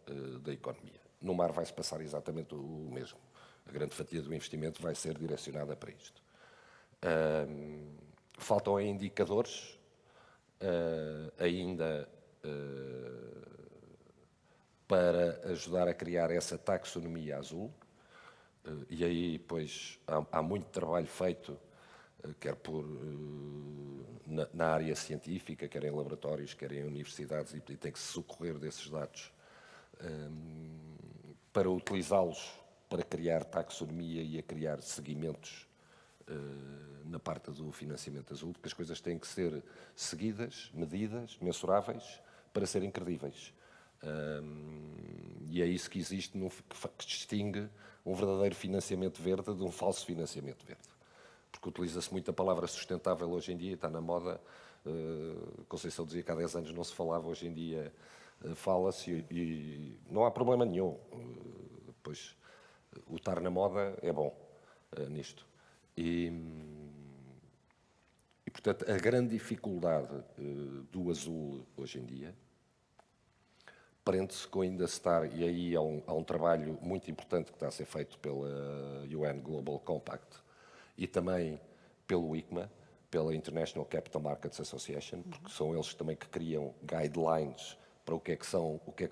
da economia. No mar vai-se passar exatamente o mesmo. A grande fatia do investimento vai ser direcionada para isto. Faltam indicadores ainda para ajudar a criar essa taxonomia azul. E aí, pois, há muito trabalho feito, quer na área científica, quer em laboratórios, quer em universidades, e tem que se socorrer desses dados para utilizá-los para criar taxonomia e a criar seguimentos na parte do financiamento azul, porque as coisas têm que ser seguidas, medidas, mensuráveis, para serem credíveis. E é isso que existe, que distingue um verdadeiro financiamento verde de um falso financiamento verde. Porque utiliza-se muito a palavra sustentável hoje em dia, está na moda. Conceição dizia que há 10 anos não se falava, hoje em dia fala-se e não há problema nenhum. Pois o estar na moda é bom nisto. E, portanto, a grande dificuldade do azul hoje em dia prende-se com ainda estar, e aí há um trabalho muito importante que está a ser feito pela UN Global Compact e também pelo ICMA, pela International Capital Markets Association, porque são eles também que criam guidelines para o que é que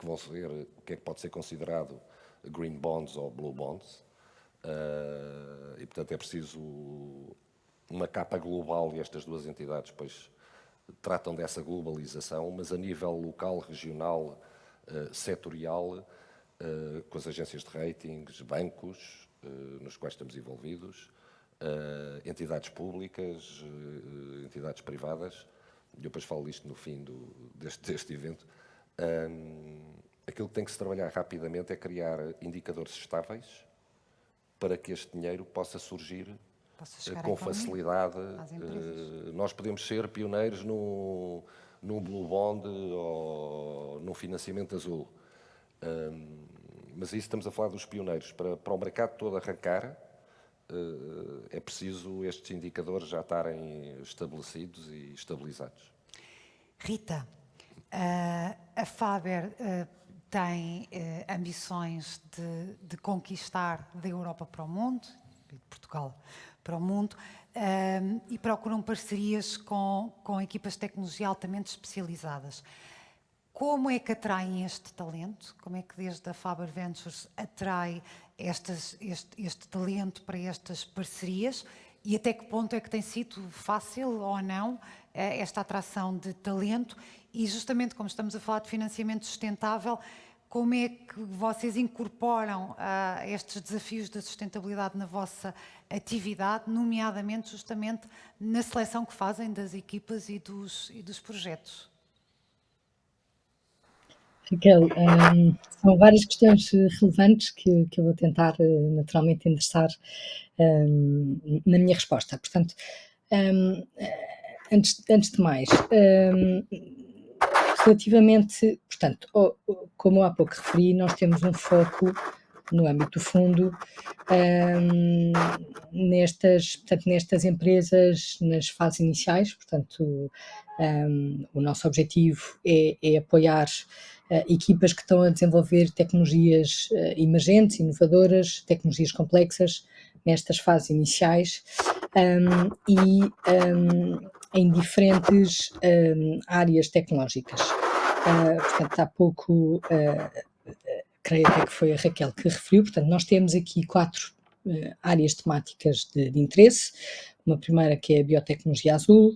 vão ser, o que é que pode ser considerado green bonds ou blue bonds. E, portanto, é preciso uma capa global e estas duas entidades, pois, tratam dessa globalização, mas a nível local, regional, setorial, com as agências de ratings, bancos, nos quais estamos envolvidos, entidades públicas, entidades privadas, e eu depois falo isto no fim deste evento. Aquilo que tem que se trabalhar rapidamente é criar indicadores estáveis para que este dinheiro possa surgir com facilidade. Nós podemos ser pioneiros num blue bond ou num financiamento azul. Mas isso estamos a falar dos pioneiros. Para o mercado todo arrancar, é preciso estes indicadores já estarem estabelecidos e estabilizados. Rita, a Faber tem ambições de conquistar da Europa para o mundo, de Portugal para o mundo, e procuram parcerias com equipas de tecnologia altamente especializadas. Como é que atraem este talento? Como é que desde a Faber Ventures atrai este talento para estas parcerias? E até que ponto é que tem sido fácil ou não esta atração de talento? E justamente como estamos a falar de financiamento sustentável, como é que vocês incorporam estes desafios da sustentabilidade na vossa atividade, nomeadamente justamente na seleção que fazem das equipas e dos projetos? Raquel, são várias questões relevantes que eu vou tentar naturalmente endereçar na minha resposta. Portanto, antes de mais, relativamente, portanto, como há pouco referi, nós temos um foco no âmbito do fundo nestas empresas nas fases iniciais. Portanto, o nosso objetivo é apoiar equipas que estão a desenvolver tecnologias emergentes, inovadoras, tecnologias complexas nestas fases iniciais em diferentes áreas tecnológicas. Portanto, há pouco, creio até que foi a Raquel que referiu, portanto, nós temos aqui 4 áreas temáticas de interesse. Uma primeira que é a biotecnologia azul,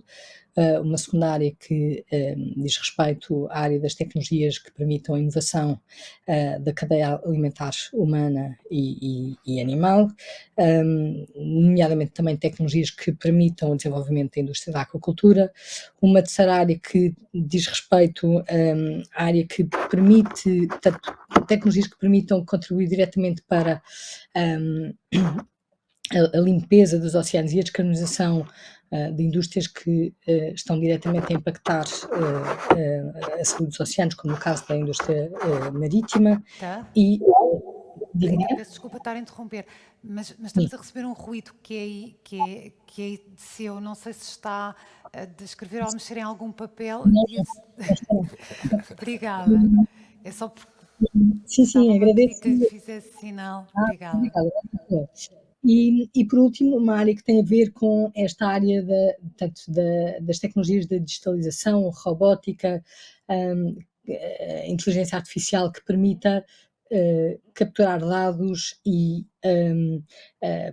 uma segunda área que diz respeito à área das tecnologias que permitam a inovação da cadeia alimentar humana e animal, nomeadamente também tecnologias que permitam o desenvolvimento da indústria da aquacultura. Uma terceira área que diz respeito à área que permite, portanto, tecnologias que permitam contribuir diretamente para a limpeza dos oceanos e a descarbonização de indústrias que estão diretamente a impactar a saúde dos oceanos, como no caso da indústria marítima. Tá. E Rita, peço desculpa estar a interromper, mas estamos a receber um ruído que é seu. Não sei se está a descrever ou a mexer em algum papel. Obrigada. É só porque sim, agradeço. Que fizesse sinal. Obrigada. Obrigada. E por último, uma área que tem a ver com esta área das tecnologias de digitalização, robótica, inteligência artificial que permita capturar dados e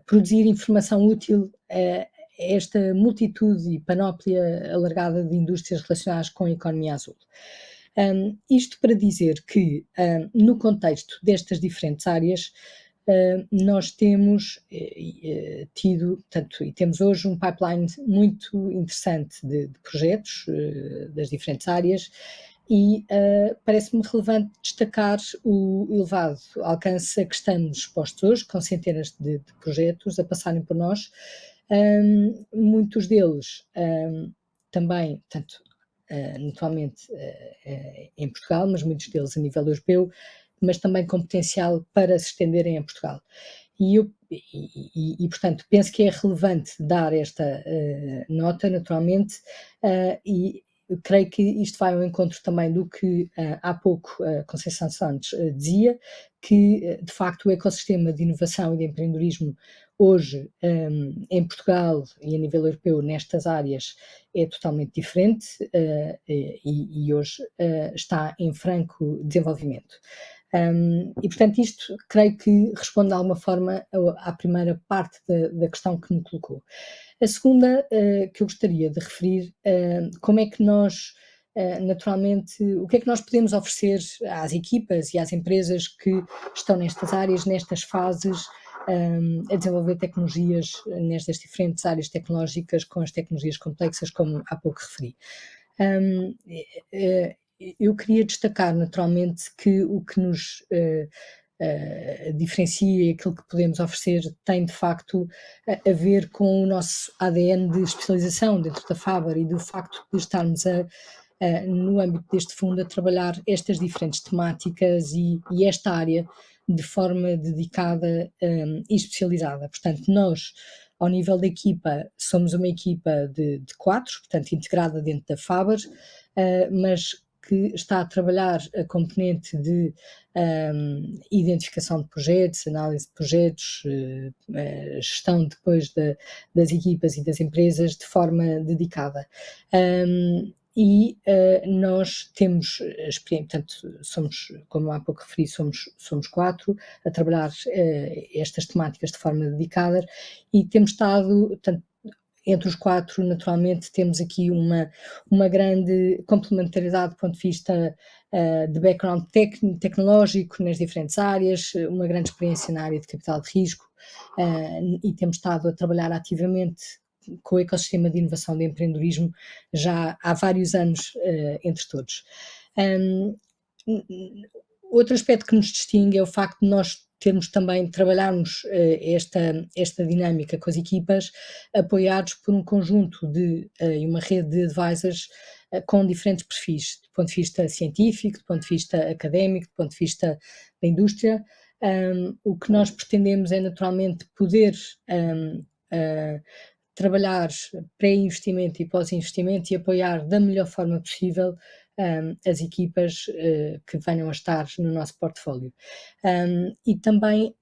produzir informação útil a esta multitude e panóplia alargada de indústrias relacionadas com a economia azul. Isto para dizer que, no contexto destas diferentes áreas, nós temos tido, portanto, e temos hoje um pipeline muito interessante de projetos das diferentes áreas e parece-me relevante destacar o elevado alcance a que estamos expostos hoje, com centenas de projetos a passarem por nós, muitos deles também, portanto, naturalmente em Portugal, mas muitos deles a nível europeu, mas também com potencial para se estenderem a Portugal. E portanto, penso que é relevante dar esta nota, naturalmente, e creio que isto vai ao encontro também do que há pouco a Conceição Santos dizia, que de facto o ecossistema de inovação e de empreendedorismo hoje em Portugal e a nível europeu nestas áreas é totalmente diferente e hoje está em franco desenvolvimento. E portanto isto creio que responde de alguma forma à primeira parte da questão que me colocou. A segunda que eu gostaria de referir, como é que nós naturalmente, o que é que nós podemos oferecer às equipas e às empresas que estão nestas áreas, nestas fases, a desenvolver tecnologias nestas diferentes áreas tecnológicas com as tecnologias complexas, como há pouco referi. Eu queria destacar naturalmente que o que nos diferencia e aquilo que podemos oferecer tem de facto a ver com o nosso ADN de especialização dentro da Faber e do facto de estarmos no âmbito deste fundo a trabalhar estas diferentes temáticas e esta área de forma dedicada e especializada. Portanto, nós, ao nível da equipa, somos uma equipa de 4, portanto, integrada dentro da Faber, mas que está a trabalhar a componente de identificação de projetos, análise de projetos, gestão depois das equipas e das empresas de forma dedicada. Nós temos experiência, portanto, somos, como há pouco referi, somos 4 a trabalhar estas temáticas de forma dedicada e temos estado, portanto, entre os 4, naturalmente, temos aqui uma grande complementaridade do ponto de vista de background tecnológico nas diferentes áreas, uma grande experiência na área de capital de risco e temos estado a trabalhar ativamente com o ecossistema de inovação de empreendedorismo já há vários anos entre todos. Outro aspecto que nos distingue é o facto de nós trabalharmos esta dinâmica com as equipas, apoiados por um conjunto e uma rede de advisors com diferentes perfis, do ponto de vista científico, do ponto de vista académico, do ponto de vista da indústria. O que nós pretendemos é naturalmente poder trabalhar pré-investimento e pós-investimento e apoiar da melhor forma possível as equipas que venham a estar no nosso portfólio. E também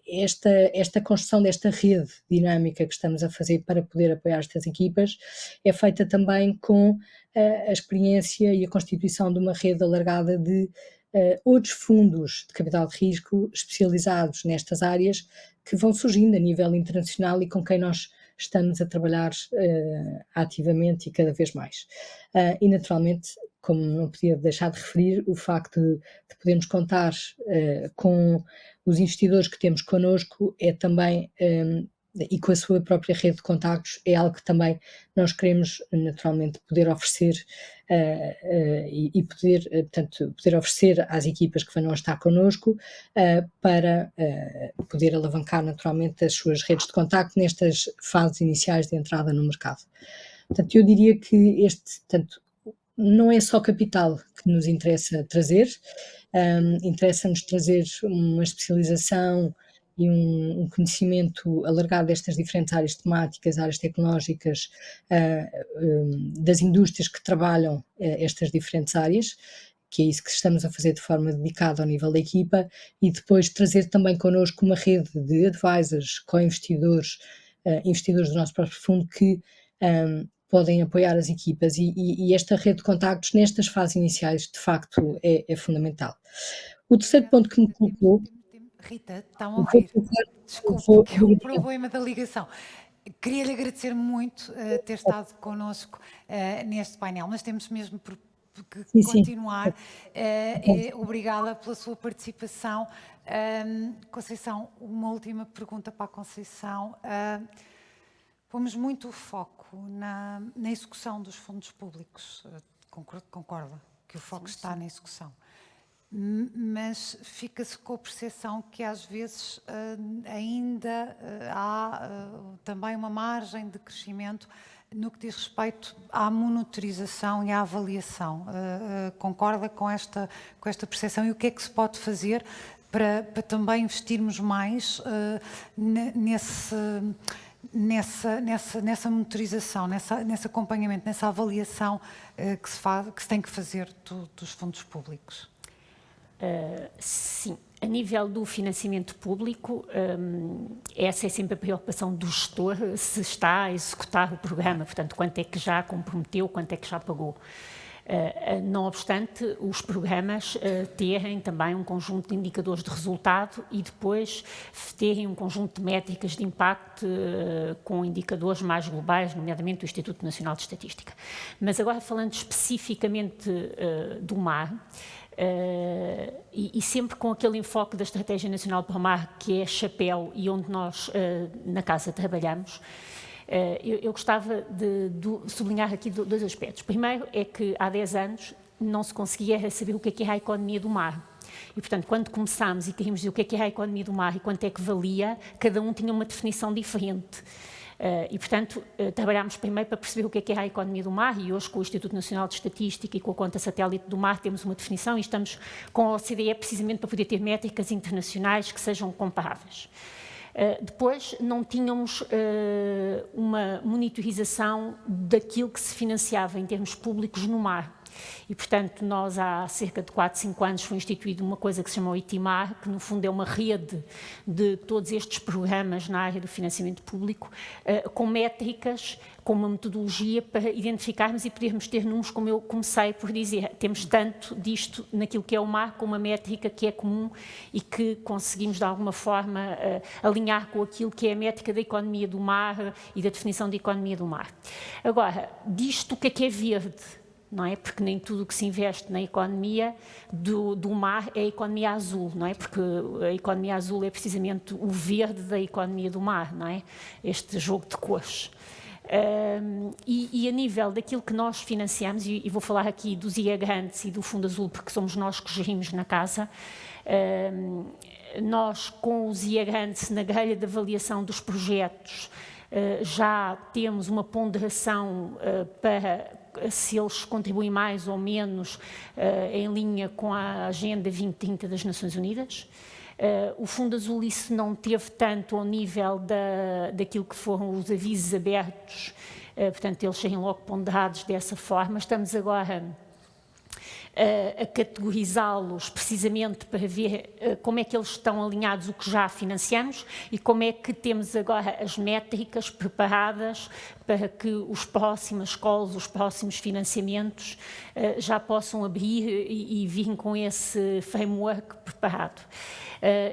esta construção desta rede dinâmica que estamos a fazer para poder apoiar estas equipas é feita também com a experiência e a constituição de uma rede alargada de outros fundos de capital de risco especializados nestas áreas que vão surgindo a nível internacional e com quem nós estamos a trabalhar ativamente e cada vez mais. E naturalmente, como não podia deixar de referir, o facto de podermos contar com os investidores que temos connosco é também, e com a sua própria rede de contactos, é algo que também nós queremos naturalmente poder oferecer e poder oferecer às equipas que venham a estar connosco para poder alavancar naturalmente as suas redes de contacto nestas fases iniciais de entrada no mercado. Portanto, eu diria que não é só capital que nos interessa trazer, interessa-nos trazer uma especialização e um conhecimento alargado destas diferentes áreas temáticas, áreas tecnológicas, das indústrias que trabalham estas diferentes áreas, que é isso que estamos a fazer de forma dedicada ao nível da equipa, e depois trazer também connosco uma rede de advisors, co-investidores, investidores do nosso próprio fundo que podem apoiar as equipas e esta rede de contactos nestas fases iniciais de facto é fundamental. O terceiro ponto que me colocou... Rita, estão a ouvir? Desculpe, que é o problema da ligação. Queria-lhe agradecer muito ter estado connosco neste painel, mas temos mesmo que continuar. Obrigada pela sua participação. Conceição, uma última pergunta para a Conceição. Pomos muito o foco na execução dos fundos públicos. Concorda que o foco está na execução. Mas fica-se com a percepção que às vezes ainda há também uma margem de crescimento no que diz respeito à monitorização e à avaliação. Concorda com esta percepção e o que é que se pode fazer para também investirmos mais nessa monitorização, nesse acompanhamento, nessa avaliação que se tem que fazer dos fundos públicos? Sim, a nível do financiamento público, essa é sempre a preocupação do gestor, se está a executar o programa, portanto, quanto é que já comprometeu, quanto é que já pagou. Não obstante, os programas terem também um conjunto de indicadores de resultado e depois terem um conjunto de métricas de impacto com indicadores mais globais, nomeadamente do Instituto Nacional de Estatística. Mas agora falando especificamente do mar, e sempre com aquele enfoque da Estratégia Nacional para o Mar, que é chapéu e onde nós na Casa trabalhamos, eu gostava de sublinhar aqui dois aspectos. Primeiro é que há 10 anos não se conseguia saber o que é a economia do mar. E, portanto, quando começámos e queríamos dizer o que é a economia do mar e quanto é que valia, cada um tinha uma definição diferente. E, portanto, trabalhámos primeiro para perceber o que é a economia do mar, e hoje com o Instituto Nacional de Estatística e com a conta satélite do mar temos uma definição, e estamos com a OCDE precisamente para poder ter métricas internacionais que sejam comparáveis. Depois, não tínhamos uma monitorização daquilo que se financiava em termos públicos no mar. E, portanto, nós há cerca de 4, 5 anos foi instituída uma coisa que se chama o ITIMAR, que no fundo é uma rede de todos estes programas na área do financiamento público, com métricas, com uma metodologia para identificarmos e podermos ter números, como eu comecei por dizer. Temos tanto disto naquilo que é o mar, com uma métrica que é comum e que conseguimos de alguma forma alinhar com aquilo que é a métrica da economia do mar e da definição da economia do mar. Agora, disto o que é verde? Não é? Porque nem tudo o que se investe na economia do mar é a economia azul, não é? Porque a economia azul é precisamente o verde da economia do mar, não é? Este jogo de cores. E a nível daquilo que nós financiamos, e vou falar aqui dos IA Grandes e do Fundo Azul, porque somos nós que gerimos na casa, nós com os IA Grandes na grelha de avaliação dos projetos já temos uma ponderação para se eles contribuem mais ou menos em linha com a Agenda 2030 das Nações Unidas. O Fundo Azul isso não teve tanto ao nível daquilo que foram os avisos abertos, portanto eles serem logo ponderados dessa forma. Estamos agora a categorizá-los precisamente para ver como é que eles estão alinhados o que já financiamos e como é que temos agora as métricas preparadas para que os próximos calls, os próximos financiamentos já possam abrir e virem com esse framework preparado.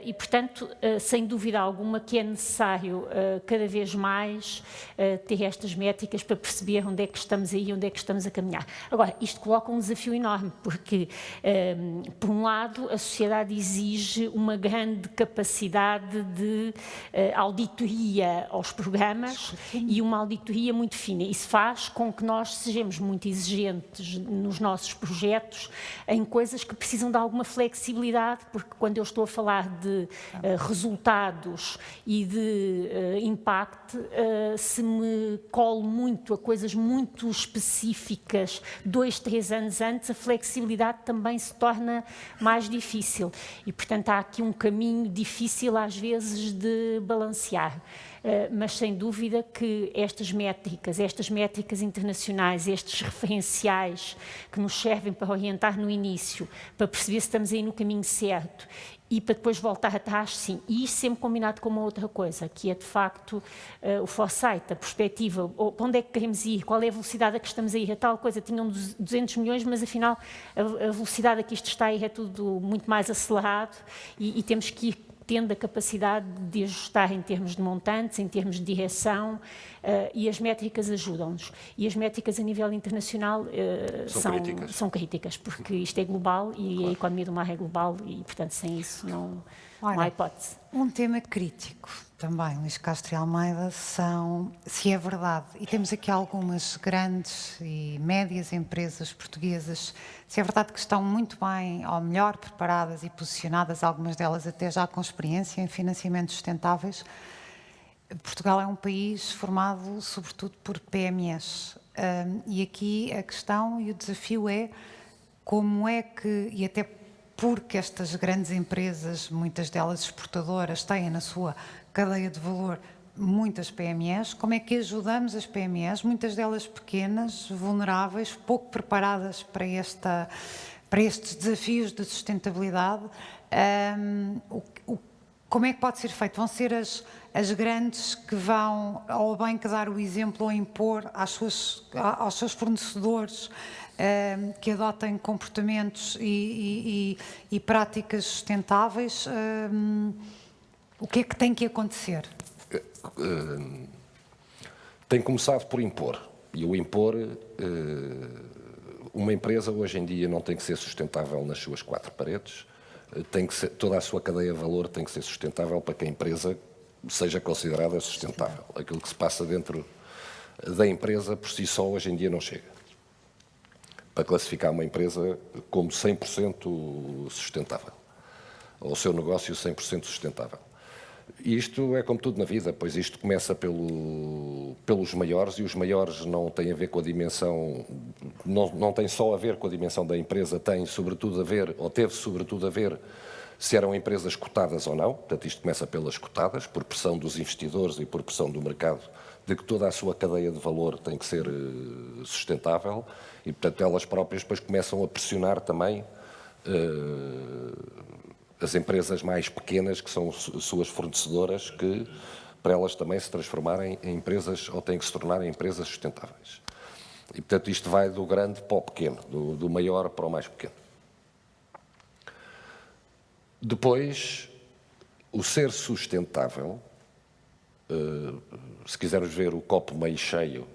E, portanto, sem dúvida alguma que é necessário cada vez mais ter estas métricas para perceber onde é que estamos aí, onde é que estamos a caminhar. Agora, isto coloca um desafio enorme, porque, por um lado, a sociedade exige uma grande capacidade de auditoria aos programas e uma auditoria muito fina. Isso faz com que nós sejamos muito exigentes nos nossos projetos em coisas que precisam de alguma flexibilidade, porque quando eu estou a falar de resultados e de impacto, se me colo muito a coisas muito específicas 2, 3 anos antes, a flexibilidade também se torna mais difícil e, portanto, há aqui um caminho difícil às vezes de balancear. Mas sem dúvida que estas métricas internacionais, estes referenciais que nos servem para orientar no início, para perceber se estamos aí no caminho certo e para depois voltar atrás, sim. E isto sempre combinado com uma outra coisa, que é de facto o foresight, a perspectiva, para onde é que queremos ir, qual é a velocidade a que estamos a ir, a tal coisa, tinham 200 milhões, mas afinal a velocidade a que isto está a ir é tudo muito mais acelerado e temos que ir tendo a capacidade de ajustar em termos de montantes, em termos de direção, e as métricas ajudam-nos. E as métricas a nível internacional são críticas, porque isto é global e claro, a economia do mar é global e, portanto, sem isso não há hipótese. Um tema crítico também, Luís Castro e Almeida, se é verdade, e temos aqui algumas grandes e médias empresas portuguesas, se é verdade que estão muito bem, ou melhor, preparadas e posicionadas, algumas delas até já com experiência em financiamentos sustentáveis. Portugal é um país formado sobretudo por PMEs, e aqui a questão e o desafio é como é que, e até porque estas grandes empresas, muitas delas exportadoras, têm na sua cadeia de valor muitas PMEs, como é que ajudamos as PMEs, muitas delas pequenas, vulneráveis, pouco preparadas para estes desafios de sustentabilidade, como é que pode ser feito? Vão ser as grandes que vão ao bem que dar o exemplo ou impor aos seus fornecedores que adotem comportamentos e práticas sustentáveis? O que é que tem que acontecer? Tem começado por impor. E o impor, uma empresa hoje em dia não tem que ser sustentável nas suas 4 paredes, tem que ser, toda a sua cadeia de valor tem que ser sustentável para que a empresa seja considerada sustentável. Aquilo que se passa dentro da empresa por si só hoje em dia não chega para classificar uma empresa como 100% sustentável, ou o seu negócio 100% sustentável. E isto é como tudo na vida, pois isto começa pelos maiores, e os maiores não têm a ver com a dimensão, não tem só a ver com a dimensão da empresa, tem sobretudo a ver, ou teve sobretudo a ver, se eram empresas cotadas ou não. Portanto, isto começa pelas cotadas, por pressão dos investidores e por pressão do mercado, de que toda a sua cadeia de valor tem que ser sustentável, e, portanto, elas próprias depois começam a pressionar também as empresas mais pequenas, que são suas fornecedoras, que para elas também se transformarem em empresas, ou têm que se tornar em empresas sustentáveis. E, portanto, isto vai do grande para o pequeno, do maior para o mais pequeno. Depois, o ser sustentável, se quisermos ver o copo meio cheio,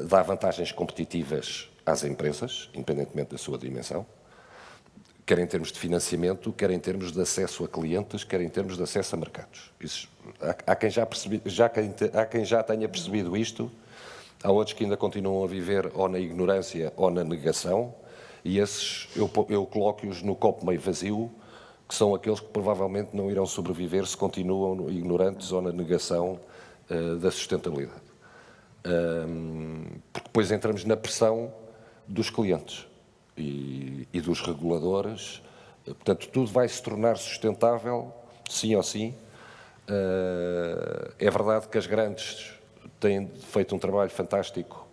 dá vantagens competitivas às empresas, independentemente da sua dimensão, quer em termos de financiamento, quer em termos de acesso a clientes, quer em termos de acesso a mercados. Isso, há quem já tenha percebido isto, há outros que ainda continuam a viver ou na ignorância ou na negação, e esses eu coloco-os no copo meio vazio, que são aqueles que provavelmente não irão sobreviver se continuam ignorantes ou na negação da sustentabilidade. Porque depois entramos na pressão dos clientes e dos reguladores. Portanto, tudo vai se tornar sustentável, sim ou sim. É verdade que as grandes têm feito um trabalho fantástico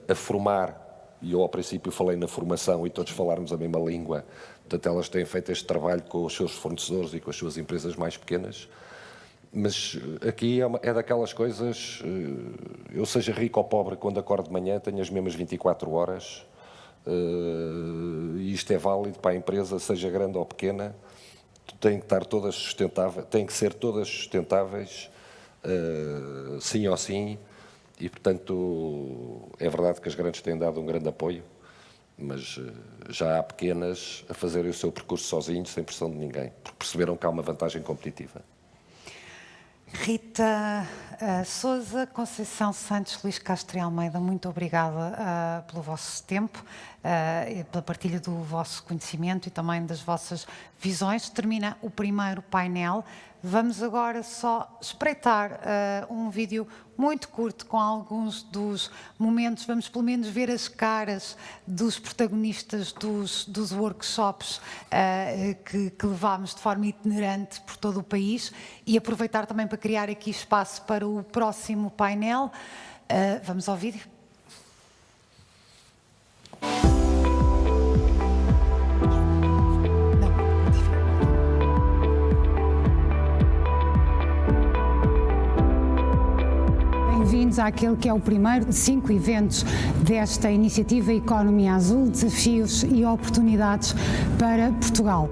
a formar, e eu ao princípio falei na formação e todos falarmos a mesma língua. Portanto, elas têm feito este trabalho com os seus fornecedores e com as suas empresas mais pequenas. Mas aqui é daquelas coisas, eu seja rico ou pobre, quando acordo de manhã tenho as mesmas 24 horas, e isto é válido para a empresa, seja grande ou pequena, tem que estar todas sustentáveis, tem que ser todas sustentáveis, sim ou sim, e portanto é verdade que as grandes têm dado um grande apoio, mas já há pequenas a fazerem o seu percurso sozinhos, sem pressão de ninguém, porque perceberam que há uma vantagem competitiva. Rita Sousa, Conceição Santos, Luís Castro e Almeida, muito obrigada pelo vosso tempo, pela partilha do vosso conhecimento e também das vossas visões. Termina o primeiro painel. Vamos agora só espreitar um vídeo muito curto com alguns dos momentos. Vamos pelo menos ver as caras dos protagonistas dos workshops que levámos de forma itinerante por todo o país, e aproveitar também para criar aqui espaço para o próximo painel. Vamos ao vídeo. Bem-vindos àquele que é o primeiro de 5 eventos desta iniciativa Economia Azul, desafios e oportunidades para Portugal.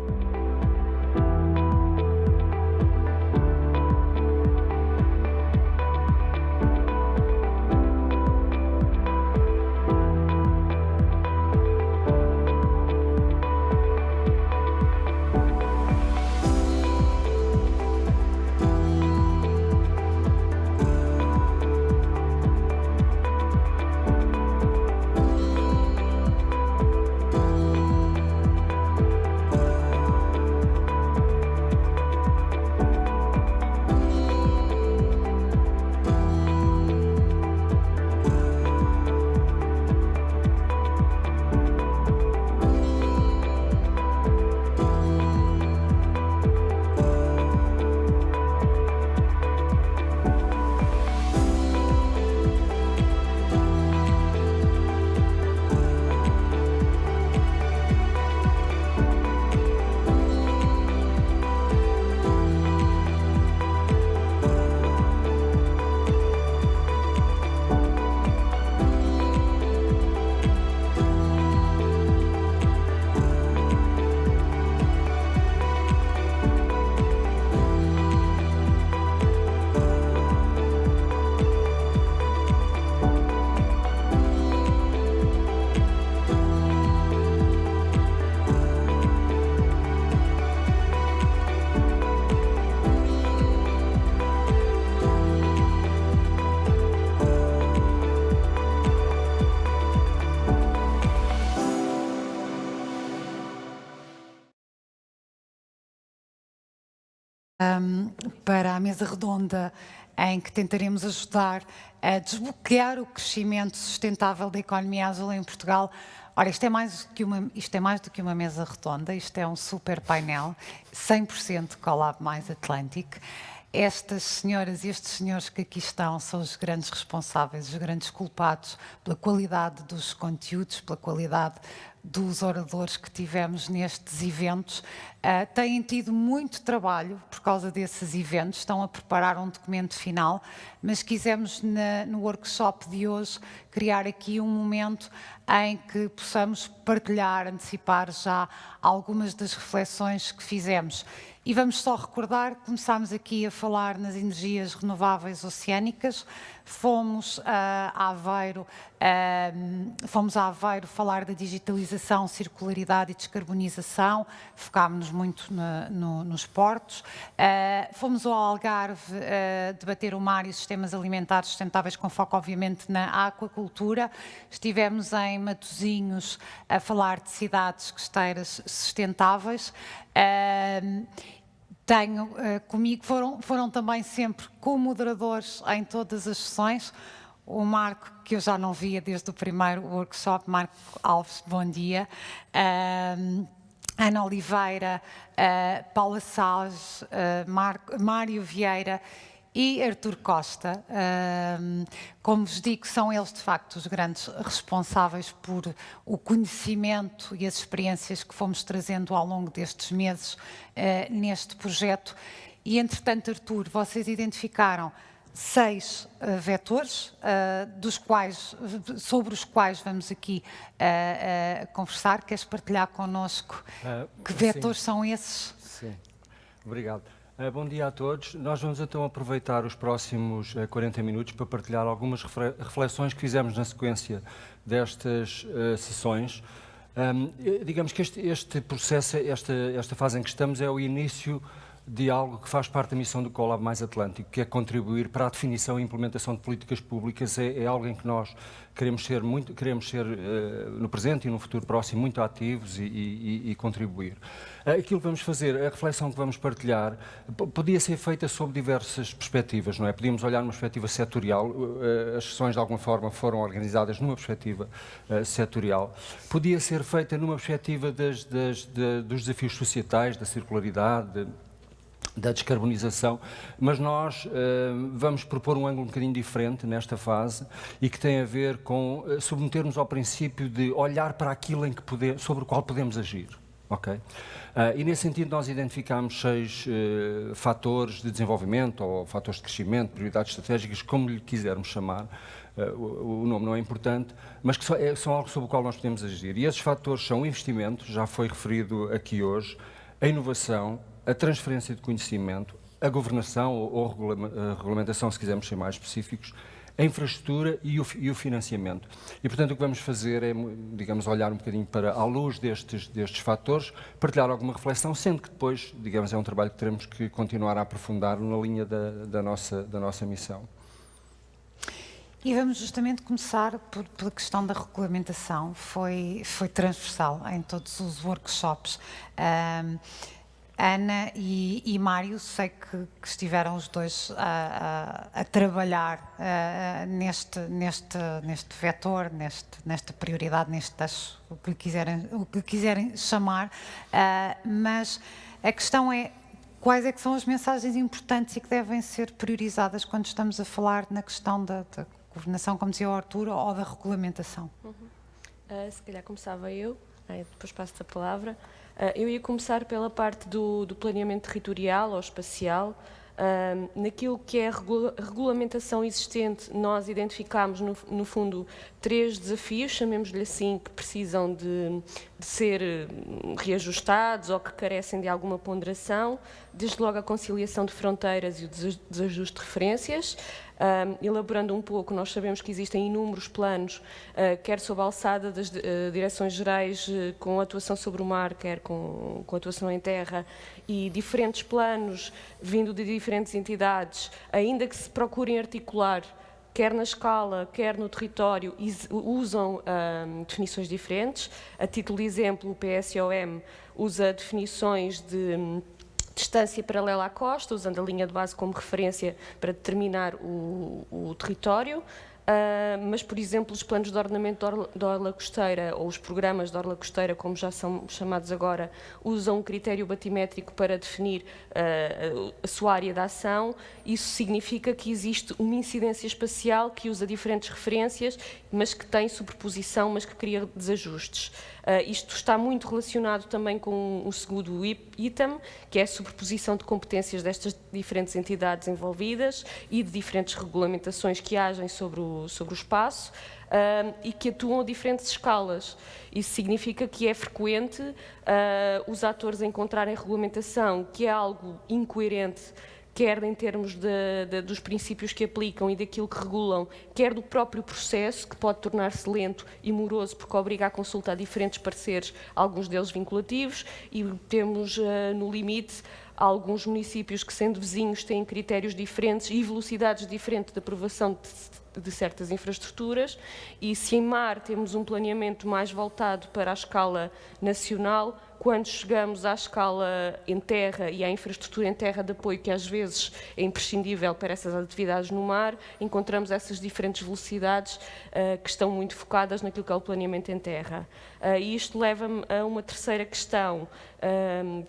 para a mesa redonda em que tentaremos ajudar a desbloquear o crescimento sustentável da economia azul em Portugal. Ora, isto é mais do que uma mesa redonda, isto é um super painel, 100% Collab Mais Atlantic. Estas senhoras e estes senhores que aqui estão são os grandes responsáveis, os grandes culpados pela qualidade dos conteúdos, pela qualidade dos oradores que tivemos nestes eventos. Têm tido muito trabalho por causa desses eventos, estão a preparar um documento final, mas quisemos no workshop de hoje criar aqui um momento em que possamos partilhar, antecipar já algumas das reflexões que fizemos. E vamos só recordar, começámos aqui a falar nas energias renováveis oceânicas, fomos a Aveiro falar da digitalização, circularidade e descarbonização, focámos-nos muito nos portos, fomos ao Algarve debater o mar e os sistemas alimentares sustentáveis com foco obviamente na aquacultura, estivemos em Matosinhos a falar de cidades costeiras sustentáveis. Tenho comigo, foram também sempre co-moderadores em todas as sessões, o Marco, que eu já não via desde o primeiro workshop, Marco Alves, bom dia, Ana Oliveira, Paula Salles, Mário Vieira e Artur Costa. Como vos digo, são eles de facto os grandes responsáveis por o conhecimento e as experiências que fomos trazendo ao longo destes meses neste projeto. E entretanto, Artur, vocês identificaram 6 vetores, sobre os quais vamos aqui conversar. Queres partilhar connosco que vetores são esses? Sim, obrigado. Bom dia a todos. Nós vamos então aproveitar os próximos 40 minutos para partilhar algumas reflexões que fizemos na sequência destas sessões. Digamos que este processo, esta fase em que estamos, é o início de algo que faz parte da missão do Collab Mais Atlântico, que é contribuir para a definição e implementação de políticas públicas. É algo em que nós queremos ser no presente e no futuro próximo muito ativos e contribuir. Aquilo que vamos fazer, a reflexão que vamos partilhar, podia ser feita sob diversas perspectivas, não é? Podíamos olhar numa perspectiva setorial, as sessões de alguma forma foram organizadas numa perspectiva setorial. Podia ser feita numa perspectiva dos desafios societais, da circularidade, da descarbonização, mas nós vamos propor um ângulo um bocadinho diferente nesta fase e que tem a ver com submetermos ao princípio de olhar para aquilo sobre o qual podemos agir. Okay? E nesse sentido nós identificámos 6 fatores de desenvolvimento ou fatores de crescimento, prioridades estratégicas, como lhe quisermos chamar, o nome não é importante, mas que são algo sobre o qual nós podemos agir. E esses fatores são o investimento, já foi referido aqui hoje, a inovação, a transferência de conhecimento, a governação ou a regulamentação, se quisermos ser mais específicos, a infraestrutura e o financiamento. E, portanto, o que vamos fazer é, digamos, olhar um bocadinho para, à luz destes fatores, partilhar alguma reflexão, sendo que depois, digamos, é um trabalho que teremos que continuar a aprofundar na linha da nossa missão. E vamos justamente começar pela questão da regulamentação. Foi transversal em todos os workshops. Ana e Mário, sei que estiveram os dois a trabalhar neste vetor, nesta prioridade, neste eixo, o que quiserem chamar, mas a questão é quais é que são as mensagens importantes e que devem ser priorizadas quando estamos a falar na questão da governação, como dizia o Artur, ou da regulamentação. Se calhar começava eu, depois passo-te a palavra. Eu ia começar pela parte do planeamento territorial ou espacial. Naquilo que é a regulamentação existente, nós identificámos, no fundo, 3 desafios, chamemos-lhe assim, que precisam de ser reajustados ou que carecem de alguma ponderação, desde logo a conciliação de fronteiras e o desajuste de referências. Elaborando um pouco, nós sabemos que existem inúmeros planos, quer sob a alçada das direções gerais com atuação sobre o mar, quer com atuação em terra, e diferentes planos vindo de diferentes entidades, ainda que se procurem articular, quer na escala, quer no território, usam definições diferentes. A título de exemplo, o PSOM usa definições de distância paralela à costa, usando a linha de base como referência para determinar o território. Mas, por exemplo, os planos de ordenamento da orla costeira ou os programas de orla costeira, como já são chamados agora, usam um critério batimétrico para definir a sua área de ação. Isso significa que existe uma incidência espacial que usa diferentes referências, mas que tem superposição, mas que cria desajustes. Isto está muito relacionado também com o segundo item, que é a superposição de competências destas diferentes entidades envolvidas e de diferentes regulamentações que agem sobre o espaço e que atuam a diferentes escalas. Isso significa que é frequente os atores encontrarem regulamentação que é algo incoerente, quer em termos dos princípios que aplicam e daquilo que regulam, quer do próprio processo, que pode tornar-se lento e moroso, porque obriga a consulta a diferentes pareceres, alguns deles vinculativos, e temos, no limite, alguns municípios que, sendo vizinhos, têm critérios diferentes e velocidades diferentes de aprovação de certas infraestruturas, e se em mar temos um planeamento mais voltado para a escala nacional, quando chegamos à escala em terra e à infraestrutura em terra de apoio, que às vezes é imprescindível para essas atividades no mar, encontramos essas diferentes velocidades que estão muito focadas naquilo que é o planeamento em terra. E isto leva-me a uma terceira questão,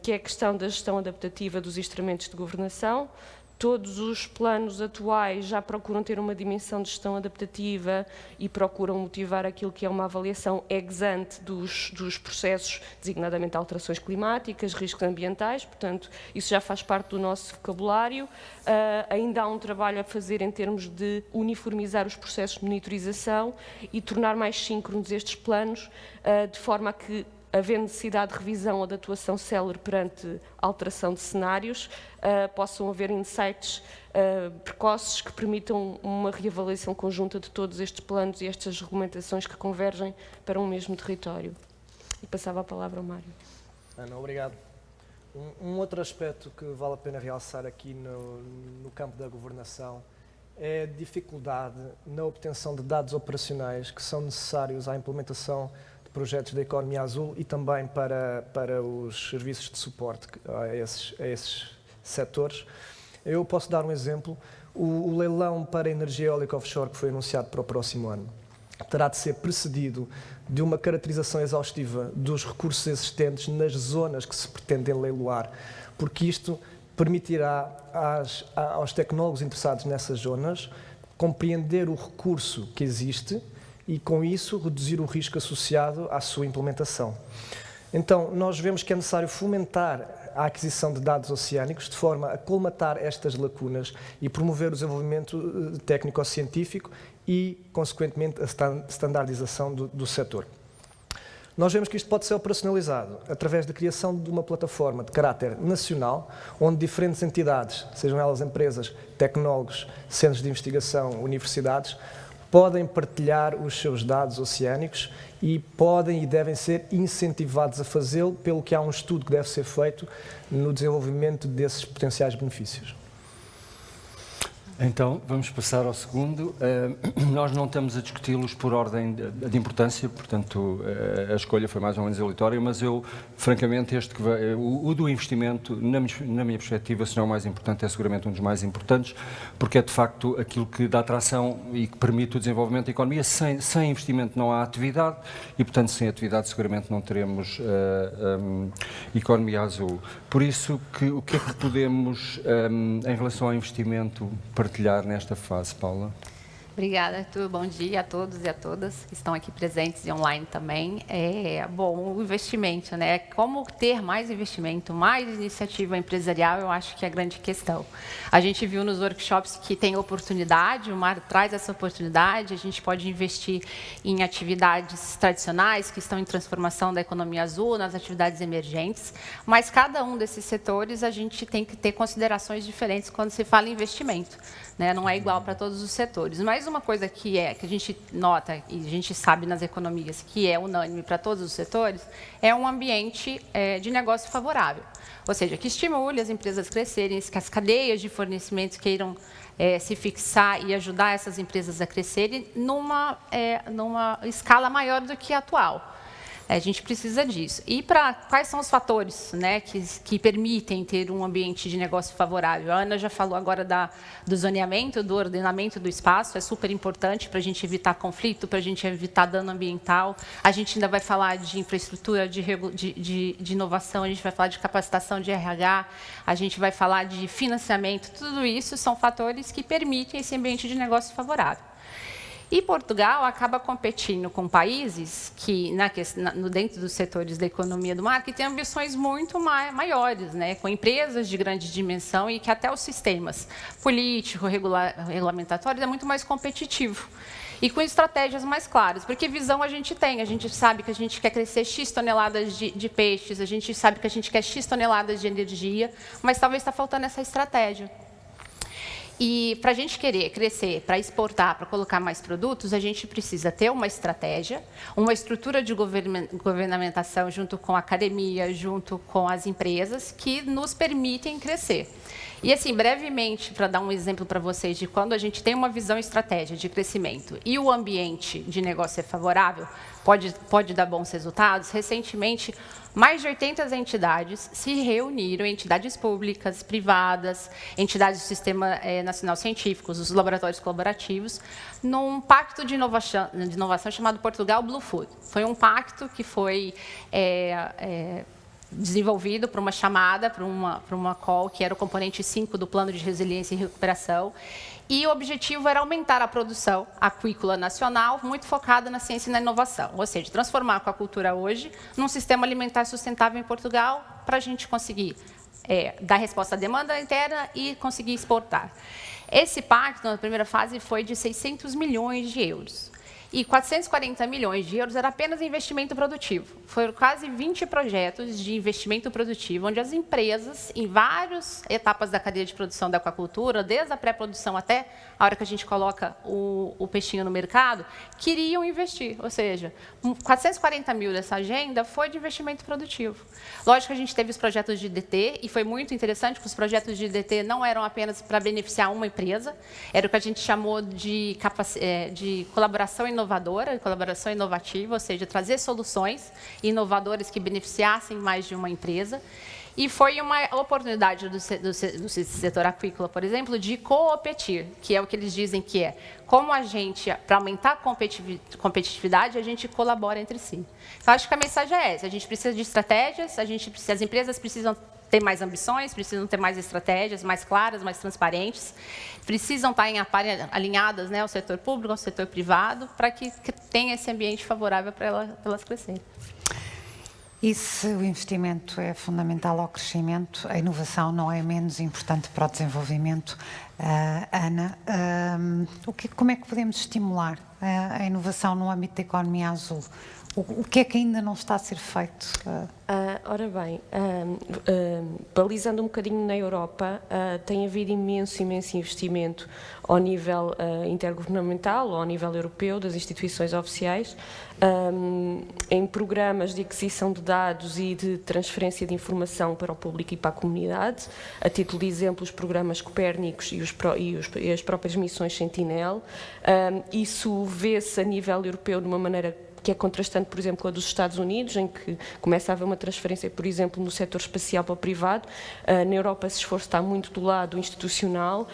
que é a questão da gestão adaptativa dos instrumentos de governação. Todos os planos atuais já procuram ter uma dimensão de gestão adaptativa e procuram motivar aquilo que é uma avaliação ex ante dos processos, designadamente alterações climáticas, riscos ambientais, portanto, isso já faz parte do nosso vocabulário. Ainda há um trabalho a fazer em termos de uniformizar os processos de monitorização e tornar mais síncronos estes planos, de forma a que, havendo necessidade de revisão ou de atuação célere perante alteração de cenários, possam haver insights precoces que permitam uma reavaliação conjunta de todos estes planos e estas regulamentações que convergem para um mesmo território. E passava a palavra ao Mário. Ana, obrigado. Um outro aspecto que vale a pena realçar aqui no campo da governação é a dificuldade na obtenção de dados operacionais que são necessários à implementação projetos da economia azul e também para os serviços de suporte a esses setores. Eu posso dar um exemplo. O leilão para a energia eólica offshore que foi anunciado para o próximo ano terá de ser precedido de uma caracterização exaustiva dos recursos existentes nas zonas que se pretendem leiloar, porque isto permitirá aos tecnólogos interessados nessas zonas compreender o recurso que existe e, com isso, reduzir o risco associado à sua implementação. Então, nós vemos que é necessário fomentar a aquisição de dados oceânicos de forma a colmatar estas lacunas e promover o desenvolvimento técnico-científico e, consequentemente, a standardização do setor. Nós vemos que isto pode ser operacionalizado através da criação de uma plataforma de caráter nacional, onde diferentes entidades, sejam elas empresas, tecnólogos, centros de investigação, universidades, podem partilhar os seus dados oceânicos e podem e devem ser incentivados a fazê-lo, pelo que há um estudo que deve ser feito no desenvolvimento desses potenciais benefícios. Então, vamos passar ao segundo. Nós não estamos a discuti-los por ordem de importância, portanto, a escolha foi mais ou menos aleatória, mas eu, francamente, o do investimento, na minha perspectiva, se não é o mais importante, é seguramente um dos mais importantes, porque é, de facto, aquilo que dá atração e que permite o desenvolvimento da economia. Sem investimento não há atividade e, portanto, sem atividade, seguramente não teremos economia azul. Por isso, o que é que podemos, em relação ao investimento, partilhar nesta fase, Paula? Obrigada, Arthur. Bom dia a todos e a todas que estão aqui presentes e online também. Bom, o investimento, né? Como ter mais investimento, mais iniciativa empresarial, eu acho que é a grande questão. A gente viu nos workshops que tem oportunidade, o Mar traz essa oportunidade, a gente pode investir em atividades tradicionais que estão em transformação da economia azul, nas atividades emergentes, mas cada um desses setores a gente tem que ter considerações diferentes quando se fala em investimento, né? Não é igual para todos os setores. Mas uma coisa que a gente nota e a gente sabe nas economias que é unânime para todos os setores é um ambiente de negócio favorável, ou seja, que estimule as empresas a crescerem, que as cadeias de fornecimento queiram se fixar e ajudar essas empresas a crescerem numa escala maior do que a atual. A gente precisa disso. E quais são os fatores, né, que permitem ter um ambiente de negócio favorável? A Ana já falou agora do zoneamento, do ordenamento do espaço, é super importante para a gente evitar conflito, para a gente evitar dano ambiental. A gente ainda vai falar de infraestrutura, de inovação, a gente vai falar de capacitação de RH, a gente vai falar de financiamento. Tudo isso são fatores que permitem esse ambiente de negócio favorável. E Portugal acaba competindo com países que, dentro dos setores da economia do mar, que têm ambições muito maiores, né? Com empresas de grande dimensão e que até os sistemas político, regulamentatórios é muito mais competitivo. E com estratégias mais claras, porque visão a gente tem, a gente sabe que a gente quer crescer X toneladas de peixes, a gente sabe que a gente quer X toneladas de energia, mas talvez está faltando essa estratégia. E para a gente querer crescer, para exportar, para colocar mais produtos, a gente precisa ter uma estratégia, uma estrutura de governamentação junto com a academia, junto com as empresas, que nos permitem crescer. E, assim, brevemente, para dar um exemplo para vocês de quando a gente tem uma visão e estratégia de crescimento e o ambiente de negócio é favorável, pode dar bons resultados. Recentemente, mais de 80 entidades se reuniram, entidades públicas, privadas, entidades do Sistema Nacional Científico, os laboratórios colaborativos, num pacto de inovação chamado Portugal Blue Food. Foi um pacto que foi desenvolvido por uma chamada, por uma call, que era o componente 5 do Plano de Resiliência e Recuperação. E o objetivo era aumentar a produção aquícola nacional, muito focada na ciência e na inovação. Ou seja, transformar a aquacultura hoje num sistema alimentar sustentável em Portugal, para a gente conseguir dar resposta à demanda interna e conseguir exportar. Esse pacto, na primeira fase, foi de 600 milhões de euros. E 440 milhões de euros era apenas investimento produtivo. Foram quase 20 projetos de investimento produtivo, onde as empresas, em várias etapas da cadeia de produção da aquacultura, desde a pré-produção até a hora que a gente coloca o peixinho no mercado, queriam investir. Ou seja, 440 mil dessa agenda foi de investimento produtivo. Lógico que a gente teve os projetos de DT, e foi muito interessante que os projetos de DT não eram apenas para beneficiar uma empresa, era o que a gente chamou de colaboração inovadora, colaboração inovativa, ou seja, trazer soluções inovadoras que beneficiassem mais de uma empresa. E foi uma oportunidade do setor aquícola, por exemplo, de competir, que é o que eles dizem que é. Como a gente, para aumentar a competitividade, a gente colabora entre si. Então, acho que a mensagem é essa. A gente precisa de estratégias, as empresas precisam ter mais ambições, precisam ter mais estratégias, mais claras, mais transparentes, precisam estar alinhadas, né, ao setor público, ao setor privado, para que tenha esse ambiente favorável para elas crescerem. E se o investimento é fundamental ao crescimento, a inovação não é menos importante para o desenvolvimento. Ana, como é que podemos estimular a inovação no âmbito da economia azul? O que é que ainda não está a ser feito? Ora bem, balizando um bocadinho na Europa, tem havido imenso investimento ao nível intergovernamental ou ao nível europeu das instituições oficiais, em programas de aquisição de dados e de transferência de informação para o público e para a comunidade. A título de exemplo, os programas Copérnicos e as próprias missões Sentinel. Isso vê-se a nível europeu de uma maneira que é contrastante, por exemplo, com a dos Estados Unidos, em que começa a haver uma transferência, por exemplo, no setor espacial para o privado. Na Europa, esse esforço está muito do lado institucional,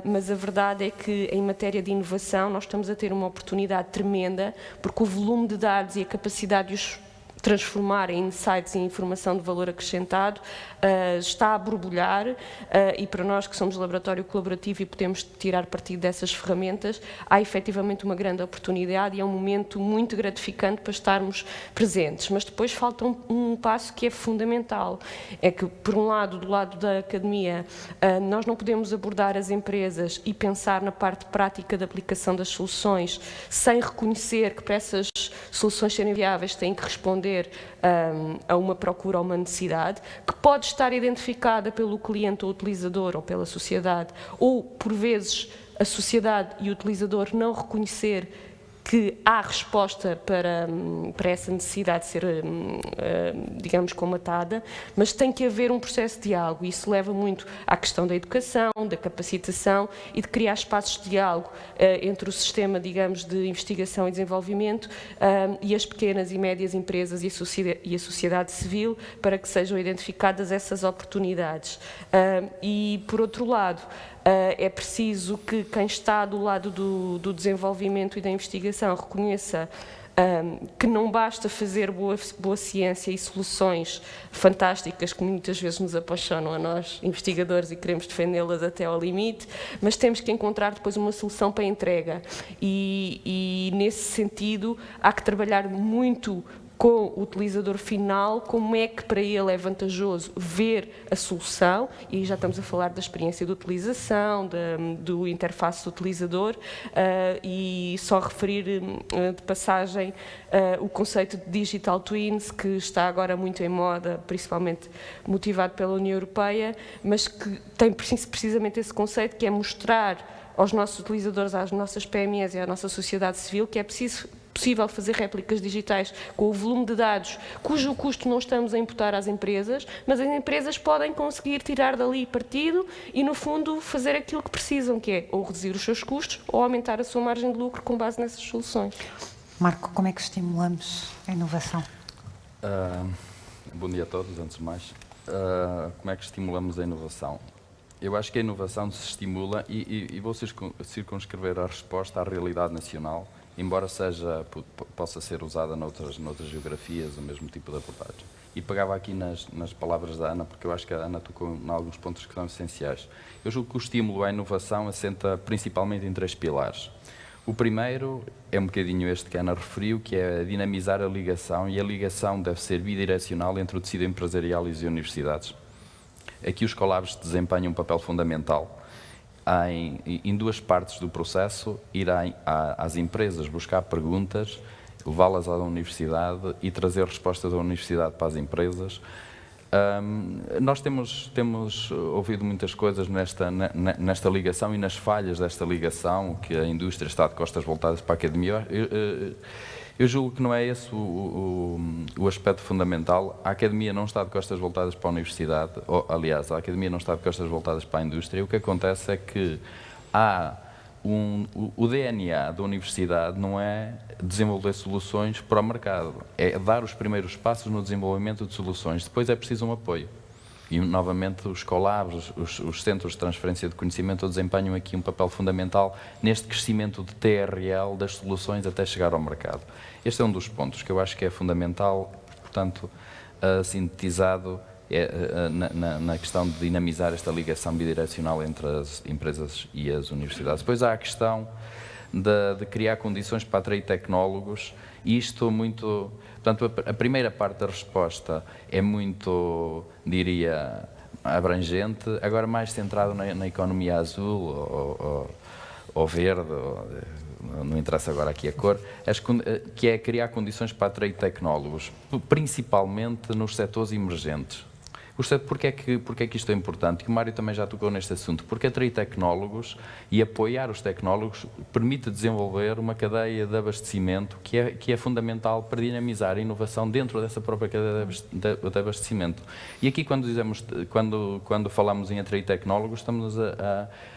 mas a verdade é que, em matéria de inovação, nós estamos a ter uma oportunidade tremenda, porque o volume de dados e a capacidade de os transformar em insights e em informação de valor acrescentado está a borbulhar, e para nós que somos laboratório colaborativo e podemos tirar partido dessas ferramentas, há efetivamente uma grande oportunidade e é um momento muito gratificante para estarmos presentes. Mas depois falta um passo que é fundamental, é que, por um lado, do lado da academia, nós não podemos abordar as empresas e pensar na parte prática da aplicação das soluções sem reconhecer que para essas soluções serem viáveis têm que responder a uma procura ou uma necessidade, que pode estar identificada pelo cliente ou utilizador ou pela sociedade, ou, por vezes, a sociedade e o utilizador não reconhecer que há resposta para essa necessidade de ser, digamos, comatada, mas tem que haver um processo de diálogo. Isso leva muito à questão da educação, da capacitação e de criar espaços de diálogo entre o sistema, digamos, de investigação e desenvolvimento e as pequenas e médias empresas e a sociedade civil, para que sejam identificadas essas oportunidades. E, por outro lado, é preciso que quem está do lado do desenvolvimento e da investigação reconheça que não basta fazer boa ciência e soluções fantásticas que muitas vezes nos apaixonam a nós, investigadores, e queremos defendê-las até ao limite, mas temos que encontrar depois uma solução para a entrega. E nesse sentido, há que trabalhar muito com o utilizador final, como é que para ele é vantajoso ver a solução, e já estamos a falar da experiência de utilização, do interface do utilizador, e só referir de passagem o conceito de Digital Twins, que está agora muito em moda, principalmente motivado pela União Europeia, mas que tem precisamente esse conceito, que é mostrar aos nossos utilizadores, às nossas PMEs e à nossa sociedade civil, que é possível fazer réplicas digitais com o volume de dados cujo custo não estamos a imputar às empresas, mas as empresas podem conseguir tirar dali partido e, no fundo, fazer aquilo que precisam, que é ou reduzir os seus custos ou aumentar a sua margem de lucro com base nessas soluções. Marco, como é que estimulamos a inovação? Bom dia a todos, antes de mais. Como é que estimulamos a inovação? Eu acho que a inovação se estimula, e vou circunscrever a resposta à realidade nacional, embora possa ser usada noutras geografias, o mesmo tipo de abordagem. E pegava aqui nas palavras da Ana, porque eu acho que a Ana tocou em alguns pontos que são essenciais. Eu julgo que o estímulo à inovação assenta principalmente em 3 pilares. O primeiro é um bocadinho este que a Ana referiu, que é dinamizar a ligação, e a ligação deve ser bidirecional entre o tecido empresarial e as universidades. Aqui os collabs desempenham um papel fundamental em 2 partes do processo: ir às empresas buscar perguntas, levá-las à universidade e trazer respostas da universidade para as empresas. Nós temos ouvido muitas coisas nesta ligação e nas falhas desta ligação, que a indústria está de costas voltadas para a academia. Eu julgo que não é esse o aspecto fundamental. A academia não está de costas voltadas para a universidade, aliás, a academia não está de costas voltadas para a indústria. O que acontece é que o DNA da universidade não é desenvolver soluções para o mercado, é dar os primeiros passos no desenvolvimento de soluções. Depois é preciso um apoio. E, novamente, os collabs, os centros de transferência de conhecimento desempenham aqui um papel fundamental neste crescimento de TRL das soluções até chegar ao mercado. Este é um dos pontos que eu acho que é fundamental, portanto, sintetizado na questão de dinamizar esta ligação bidirecional entre as empresas e as universidades. Depois há a questão de criar condições para atrair tecnólogos, e isto muito... Portanto, a primeira parte da resposta é muito, diria, abrangente, agora mais centrado na economia azul ou verde, não interessa agora aqui a cor, que é criar condições para atrair tecnólogos, principalmente nos setores emergentes. Porquê é que isto é importante? E o Mário também já tocou neste assunto. Porque atrair tecnólogos e apoiar os tecnólogos permite desenvolver uma cadeia de abastecimento que é fundamental para dinamizar a inovação dentro dessa própria cadeia de abastecimento. E aqui, quando falamos em atrair tecnólogos, estamos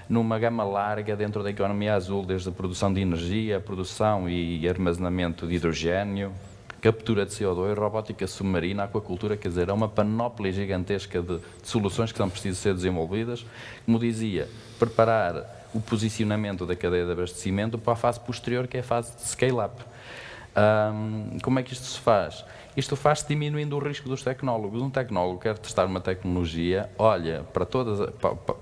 numa gama larga dentro da economia azul, desde a produção de energia, a produção e armazenamento de hidrogênio, captura de CO2, robótica submarina, aquacultura, quer dizer, é uma panóplia gigantesca de soluções que são precisas ser desenvolvidas. Como dizia, preparar o posicionamento da cadeia de abastecimento para a fase posterior, que é a fase de scale-up. Como é que isto se faz? Isto faz-se diminuindo o risco dos tecnólogos. Um tecnólogo quer testar uma tecnologia, olha para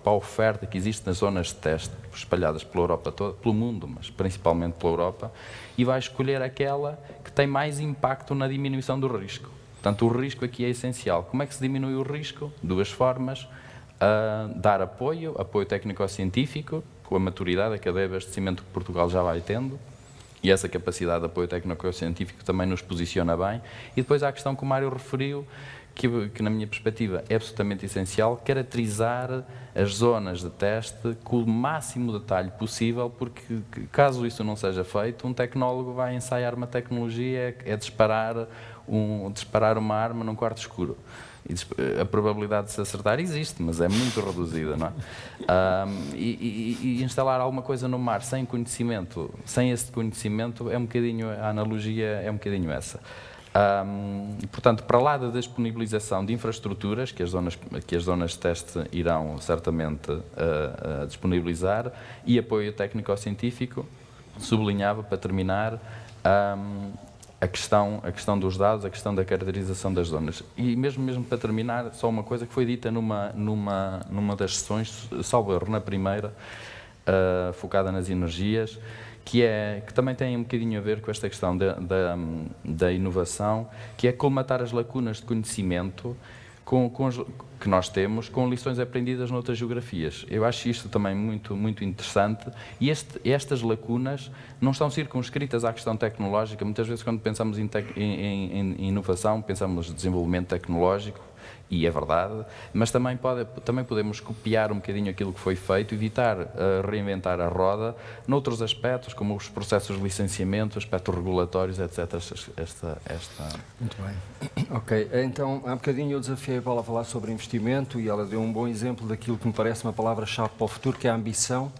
a oferta que existe nas zonas de teste, espalhadas pela Europa toda, pelo mundo, mas principalmente pela Europa, e vai escolher aquela que tem mais impacto na diminuição do risco. Portanto, o risco aqui é essencial. Como é que se diminui o risco? 2 formas. Dar apoio técnico-científico, com a maturidade da cadeia de abastecimento que Portugal já vai tendo, e essa capacidade de apoio técnico-científico também nos posiciona bem. E depois há a questão que o Mário referiu, que na minha perspectiva é absolutamente essencial, caracterizar as zonas de teste com o máximo detalhe possível, porque caso isso não seja feito, um tecnólogo vai ensaiar uma tecnologia, é disparar uma arma num quarto escuro. A probabilidade de se acertar existe, mas é muito reduzida, não é? E instalar alguma coisa no mar sem conhecimento, sem esse conhecimento, a analogia é um bocadinho essa. Portanto, para lá da disponibilização de infraestruturas, que as zonas de teste irão certamente disponibilizar, e apoio técnico-científico, sublinhava, para terminar, a questão dos dados, a questão da caracterização das zonas. E mesmo para terminar, só uma coisa que foi dita numa das sessões, salvo erro, na primeira, focada nas energias, que também tem um bocadinho a ver com esta questão da inovação, que é colmatar as lacunas de conhecimento que nós temos com lições aprendidas noutras geografias. Eu acho isto também muito, muito interessante, e estas lacunas não estão circunscritas à questão tecnológica. Muitas vezes, quando pensamos em inovação, pensamos em desenvolvimento tecnológico, e é verdade, mas também podemos copiar um bocadinho aquilo que foi feito, evitar reinventar a roda noutros aspectos, como os processos de licenciamento, aspectos regulatórios, etc. Muito bem. Ok, então há bocadinho eu desafiei a Paula a falar sobre investimento e ela deu um bom exemplo daquilo que me parece uma palavra-chave para o futuro, que é a ambição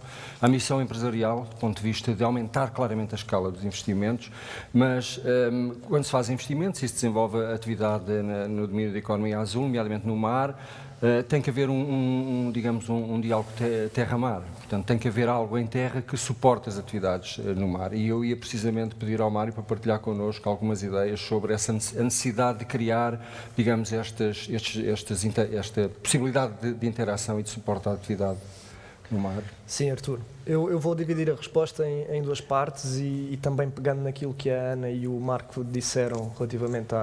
empresarial, do ponto de vista de aumentar claramente a escala dos investimentos, mas quando se faz investimentos e se desenvolve a atividade no domínio da economia azul, nomeadamente no mar, tem que haver digamos, um diálogo terra-mar. Portanto, tem que haver algo em terra que suporte as atividades no mar. E eu ia precisamente pedir ao Mário para partilhar connosco algumas ideias sobre essa necessidade de criar, digamos, esta possibilidade de interação e de suporte à atividade no mar. Sim, Artur. Eu vou dividir a resposta em duas partes e também pegando naquilo que a Ana e o Marco disseram relativamente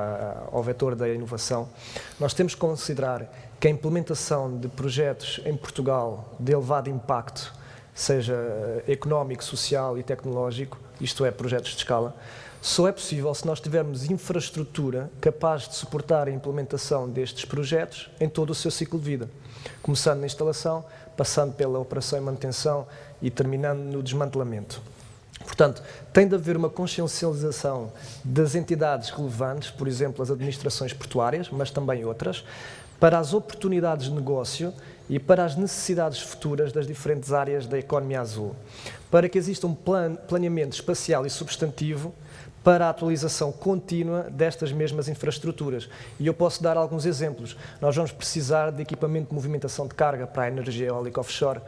ao vetor da inovação. Nós temos que considerar que a implementação de projetos em Portugal de elevado impacto, seja económico, social e tecnológico, isto é, projetos de escala, só é possível se nós tivermos infraestrutura capaz de suportar a implementação destes projetos em todo o seu ciclo de vida, começando na instalação, passando pela operação e manutenção e terminando no desmantelamento. Portanto, tem de haver uma consciencialização das entidades relevantes, por exemplo, as administrações portuárias, mas também outras, para as oportunidades de negócio e para as necessidades futuras das diferentes áreas da economia azul, para que exista um planeamento espacial e substantivo para a atualização contínua destas mesmas infraestruturas. E eu posso dar alguns exemplos. Nós vamos precisar de equipamento de movimentação de carga para a energia eólica offshore,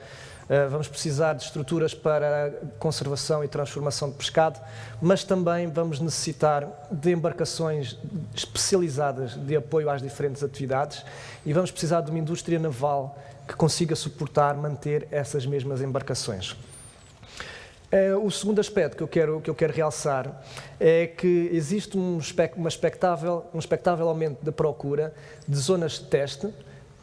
vamos precisar de estruturas para conservação e transformação de pescado, mas também vamos necessitar de embarcações especializadas de apoio às diferentes atividades e vamos precisar de uma indústria naval que consiga suportar, manter essas mesmas embarcações. O segundo aspecto que eu quero realçar é que existe um expectável aumento da procura de zonas de teste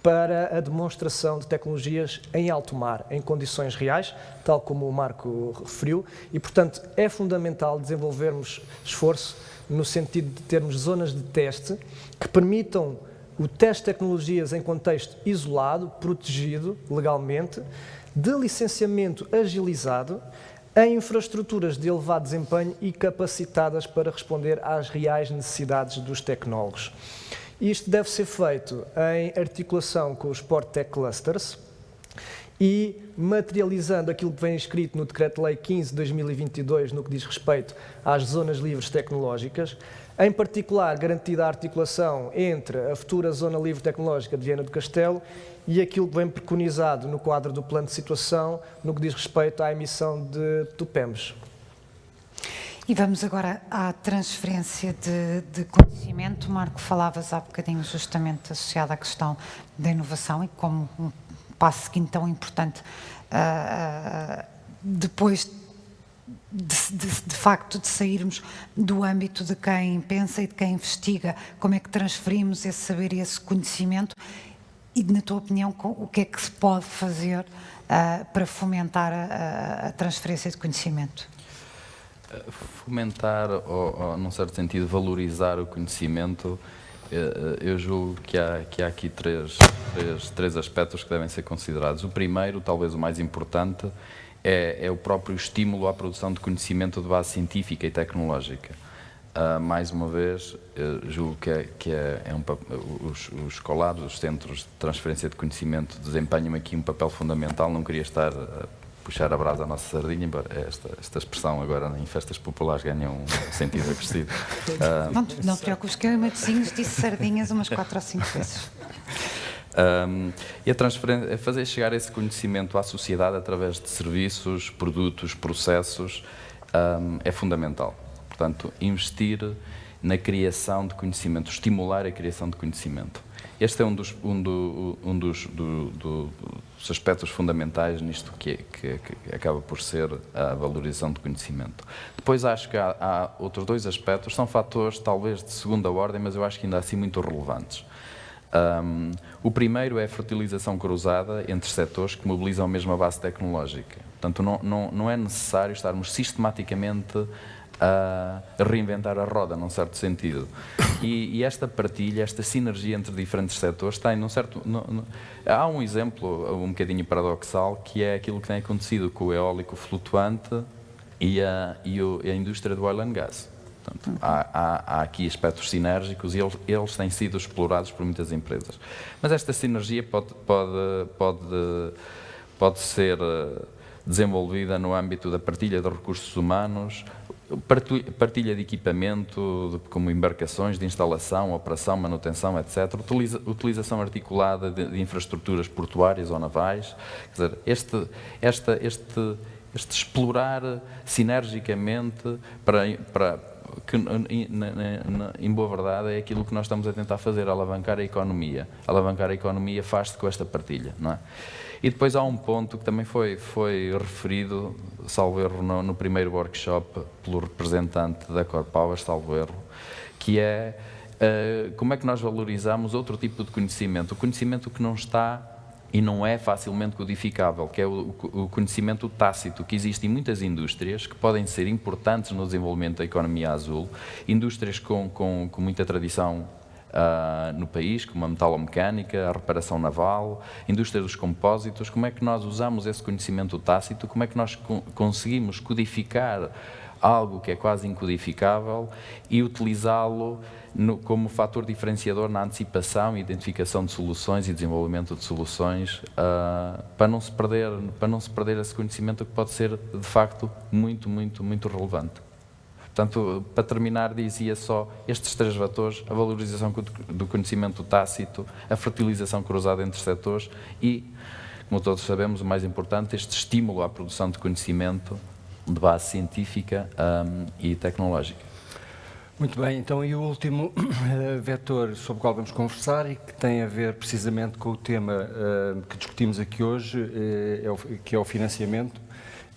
para a demonstração de tecnologias em alto mar, em condições reais, tal como o Marco referiu, e, portanto, é fundamental desenvolvermos esforço no sentido de termos zonas de teste que permitam o teste de tecnologias em contexto isolado, protegido legalmente, de licenciamento agilizado, em infraestruturas de elevado desempenho e capacitadas para responder às reais necessidades dos tecnólogos. Isto deve ser feito em articulação com os Port Tech Clusters e materializando aquilo que vem escrito no Decreto-Lei 15 de 2022 no que diz respeito às zonas livres tecnológicas, em particular garantida a articulação entre a futura Zona Livre Tecnológica de Viana do Castelo e aquilo que vem preconizado no quadro do Plano de Situação no que diz respeito à emissão de TUPEMs. E vamos agora à transferência de conhecimento. Marco, falavas há bocadinho justamente associado à questão da inovação e como um passo seguinte tão importante depois de facto de sairmos do âmbito de quem pensa e de quem investiga, como é que transferimos esse saber e esse conhecimento e, na tua opinião, o que é que se pode fazer para fomentar a transferência de conhecimento? Fomentar, ou num certo sentido, valorizar o conhecimento eu julgo que há aqui três aspectos que devem ser considerados. O primeiro, talvez o mais importante, é o próprio estímulo à produção de conhecimento de base científica e tecnológica. Mais uma vez, julgo que os Colabs, os Centros de Transferência de Conhecimento, desempenham aqui um papel fundamental. Não queria estar a puxar a brasa à nossa sardinha, embora esta expressão agora em festas populares ganha um sentido agressivo. Não te preocupes, que eu em Matosinhos disse sardinhas umas 4 ou 5 vezes. E a transferência, fazer chegar esse conhecimento à sociedade através de serviços, produtos, processos, é fundamental. Portanto, investir na criação de conhecimento, estimular a criação de conhecimento. Este é um dos aspectos fundamentais nisto que acaba por ser a valorização de conhecimento. Depois acho que há outros 2 aspectos, são fatores talvez de segunda ordem, mas eu acho que ainda assim muito relevantes. O primeiro é a fertilização cruzada entre setores que mobilizam a mesma base tecnológica. Portanto, não é necessário estarmos sistematicamente a reinventar a roda, num certo sentido. E esta partilha, esta sinergia entre diferentes setores tem, há um exemplo um bocadinho paradoxal, que é aquilo que tem acontecido com o eólico flutuante e a indústria do oil and gas. Portanto, há aqui aspectos sinérgicos e eles têm sido explorados por muitas empresas. Mas esta sinergia pode ser desenvolvida no âmbito da partilha de recursos humanos, partilha de equipamento, como embarcações de instalação, operação, manutenção, etc. Utilização articulada de infraestruturas portuárias ou navais. Quer dizer, este explorar sinergicamente que, em boa verdade, é aquilo que nós estamos a tentar fazer, alavancar a economia. Alavancar a economia faz-se com esta partilha, não é? E depois há um ponto que também foi referido, salvo erro, no primeiro workshop, pelo representante da Core Power, salvo erro, que é como é que nós valorizamos outro tipo de conhecimento, o conhecimento que não está e não é facilmente codificável, que é o conhecimento tácito, que existe em muitas indústrias, que podem ser importantes no desenvolvimento da economia azul, indústrias com muita tradição no país, como a metalomecânica, a reparação naval, a indústria dos compósitos. Como é que nós usamos esse conhecimento tácito, como é que nós conseguimos codificar algo que é quase incodificável e utilizá-lo como fator diferenciador na antecipação e identificação de soluções e desenvolvimento de soluções, para não se perder esse conhecimento que pode ser, de facto, muito, muito, muito relevante. Portanto, para terminar, dizia só estes 3 fatores: a valorização do conhecimento tácito, a fertilização cruzada entre setores e, como todos sabemos, o mais importante, este estímulo à produção de conhecimento de base científica e tecnológica. Muito bem, então e o último vetor sobre o qual vamos conversar e que tem a ver precisamente com o tema que discutimos aqui hoje, que é o financiamento.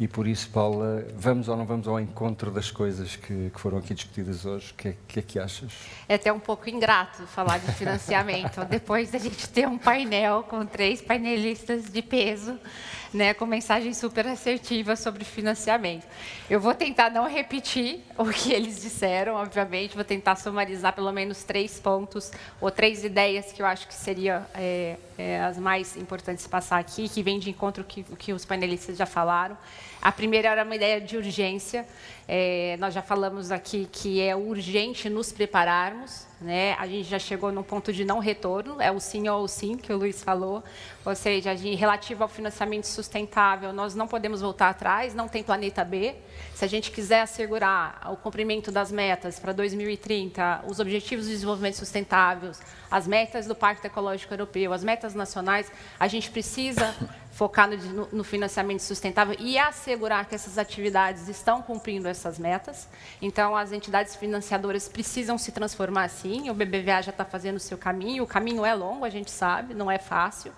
E por isso, Paula, vamos ou não vamos ao encontro das coisas que foram aqui discutidas hoje? O que é que achas? É até um pouco ingrato falar de financiamento, depois da gente ter um painel com 3 painelistas de peso, né, com mensagens super assertivas sobre financiamento. Eu vou tentar não repetir o que eles disseram, obviamente, vou tentar sumarizar pelo menos 3 pontos ou 3 ideias que eu acho que seriam as mais importantes passar aqui, que vem de encontro o que os panelistas já falaram. A primeira era uma ideia de urgência. Nós já falamos aqui que é urgente nos prepararmos, né? A gente já chegou num ponto de não retorno, é o sim ou o sim que o Luiz falou, ou seja, relativo ao financiamento sustentável, nós não podemos voltar atrás, não tem planeta B. Se a gente quiser assegurar o cumprimento das metas para 2030, os objetivos de desenvolvimento sustentável, as metas do Pacto Ecológico Europeu, as metas nacionais, a gente precisa focar no financiamento sustentável e assegurar que essas atividades estão cumprindo essas metas. Então, as entidades financiadoras precisam se transformar sim, o BBVA já está fazendo o seu caminho, o caminho é longo, a gente sabe, não é fácil.